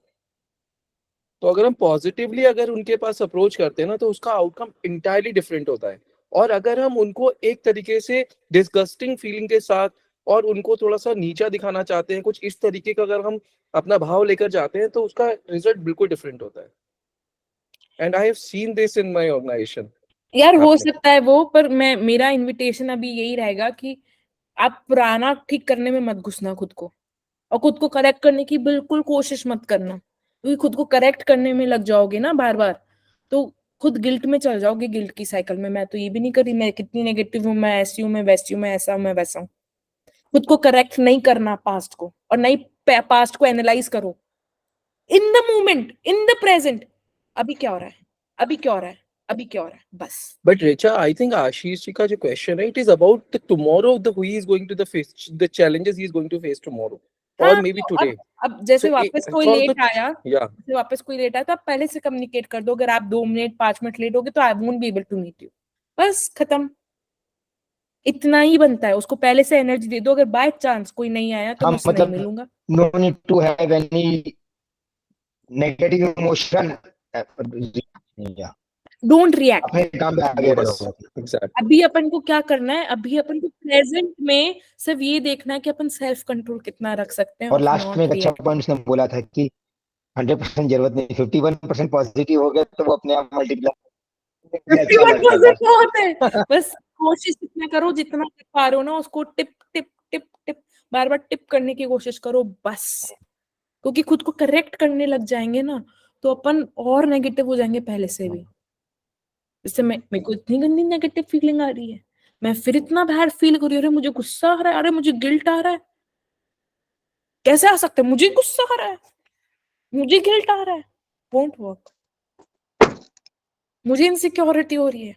तो अगर हम positively अगर उनके पास approach करते हैं ना, तो उसका आउटकम इंटायरली डिफरेंट होता है। और अगर हम उनको एक तरीके से डिस्गस्टिंग फीलिंग के साथ और उनको थोड़ा सा नीचा दिखाना चाहते हैं, कुछ इस तरीके का अगर हम अपना भाव लेकर जाते हैं, तो उसका रिजल्ट बिल्कुल डिफरेंट होता है। And I have seen this in my organisation. यार हो सकता है वो, पर मेरा इनविटेशन अभी यही रहेगा कि आप पुराना ठीक करने में मत घुसना खुद को, और खुद को करेक्ट करने की बिल्कुल कोशिश मत करना, क्योंकि खुद को करेक्ट करने में लग जाओगे ना बार बार, तो खुद गिल्ट में चल जाओगे, गिल्ट की साइकिल में। मैं तो ये भी नहीं करी, मैं कितनी नेगेटिव हूँ, मैं ऐसी हूँ, मैं वैसी हूँ, मैं ऐसा हूँ, मैं वैसा हूँ। खुद को करेक्ट नहीं करना पास्ट को, और नहीं पास्ट को एनालाइज करो in the moment, in the present. अभी क्या हो रहा है, अभी क्या हो रहा है, अभी क्या हो रहा है, बस। But Richa, I think Ashish ji का जो क्वेश्चन है, it is about the tomorrow, the who is going to the face the challenges he is going to face tomorrow और मे बी टुडे। अब जैसे So, वापस it's कोई also लेट आया, yeah. जैसे वापस कोई लेट आया, तो आप पहले से कम्युनिकेट कर दो। अगर आप 2 मिनट 5 मिनट लेट होगे तो I won't be able to meet you, बस खत्म। इतना ही बनता है, उसको पहले से एनर्जी दे दो। अगर बाय चांस कोई नहीं आया तो हाँ, मैं उससे नहीं मतलब मिलूंगा। No need to have any negative emotion don't react. अपने काम पे आगे Yes. बढ़ो। Exactly. अभी अपन को क्या करना है, अभी अपन को प्रेजेंट में सिर्फ ये देखना है कि अपन सेल्फ कंट्रोल कितना रख सकते हैं और of लास्ट not में एक अच्छा reacting. पॉइंट उसने बोला था कि 100% जरूरत नहीं, 51% पॉजिटिव हो गया तो वो अपने आप मल्टीप्लाई अच्छा लगता 51% था। बहुत है। बस कोशिश इतना करो, जितना कर पा रहे हो ना उसको टिप टिप टिप टिप बार बार टिप करने की कोशिश करो बस, क्योंकि खुद को करेक्ट करने लग जाएंगे ना तो अपन और नेगेटिव हो जाएंगे पहले से भी। जैसे मेरे को इतनी गंदी नेगेटिव फीलिंग आ रही है, मैं फिर इतना बैड फील कर रही हूँ, अरे मुझे गुस्सा आ रहा है, अरे मुझे गिल्ट आ रहा है। कैसे आ सकता है, मुझे गुस्सा आ रहा है, मुझे गिल्ट आ रहा है, वोंट वर्क। मुझे इनसिक्योरिटी हो रही है,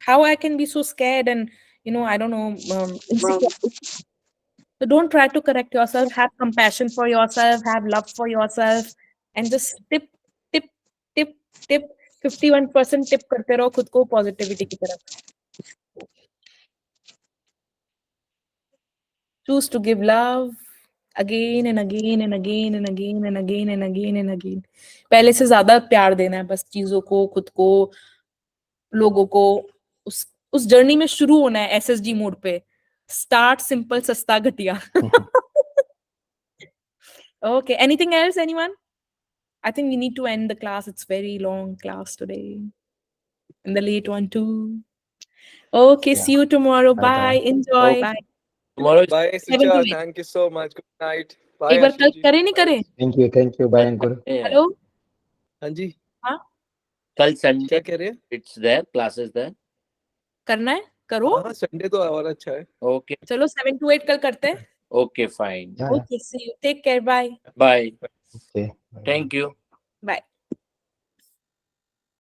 how I can be so scared and I don't know, insecure. So don't try to correct yourself, have compassion for yourself, have love for yourself, and just tip tip tip tip 51% tip करते रहो खुद को positivity की तरफ। Choose to give love again and again and again and again and again and again and again. पहले से ज्यादा प्यार देना है बस चीजों को, खुद को, लोगों को। उस जर्नी में शुरू होना है एसएसजी मोड पे। स्टार्ट सिंपल, सस्ता, घटिया। Okay, anything else, anyone? I think we need to end the class. It's very long class today. And the late one too. Okay, Yeah. see you tomorrow. Bye bye. Bye. Enjoy. Okay. Bye. Tomorrow Bye, 7 to Sicha. 8. Thank you so much. Good night. Bye, एक बार कल Ashish ji. करे नहीं Bye. करे? Thank you bye Ankur. Hello, हाँ जी, हाँ कल क्या संडे कह रहे हैं? It's there, classes there. करना है करो। हाँ, संडे तो और अच्छा है। ओके चलो 7 to 8 कल करते हैं। Okay fine, Yeah. Okay, see you. Take care. Bye. Bye, Okay. Thank you. Bye.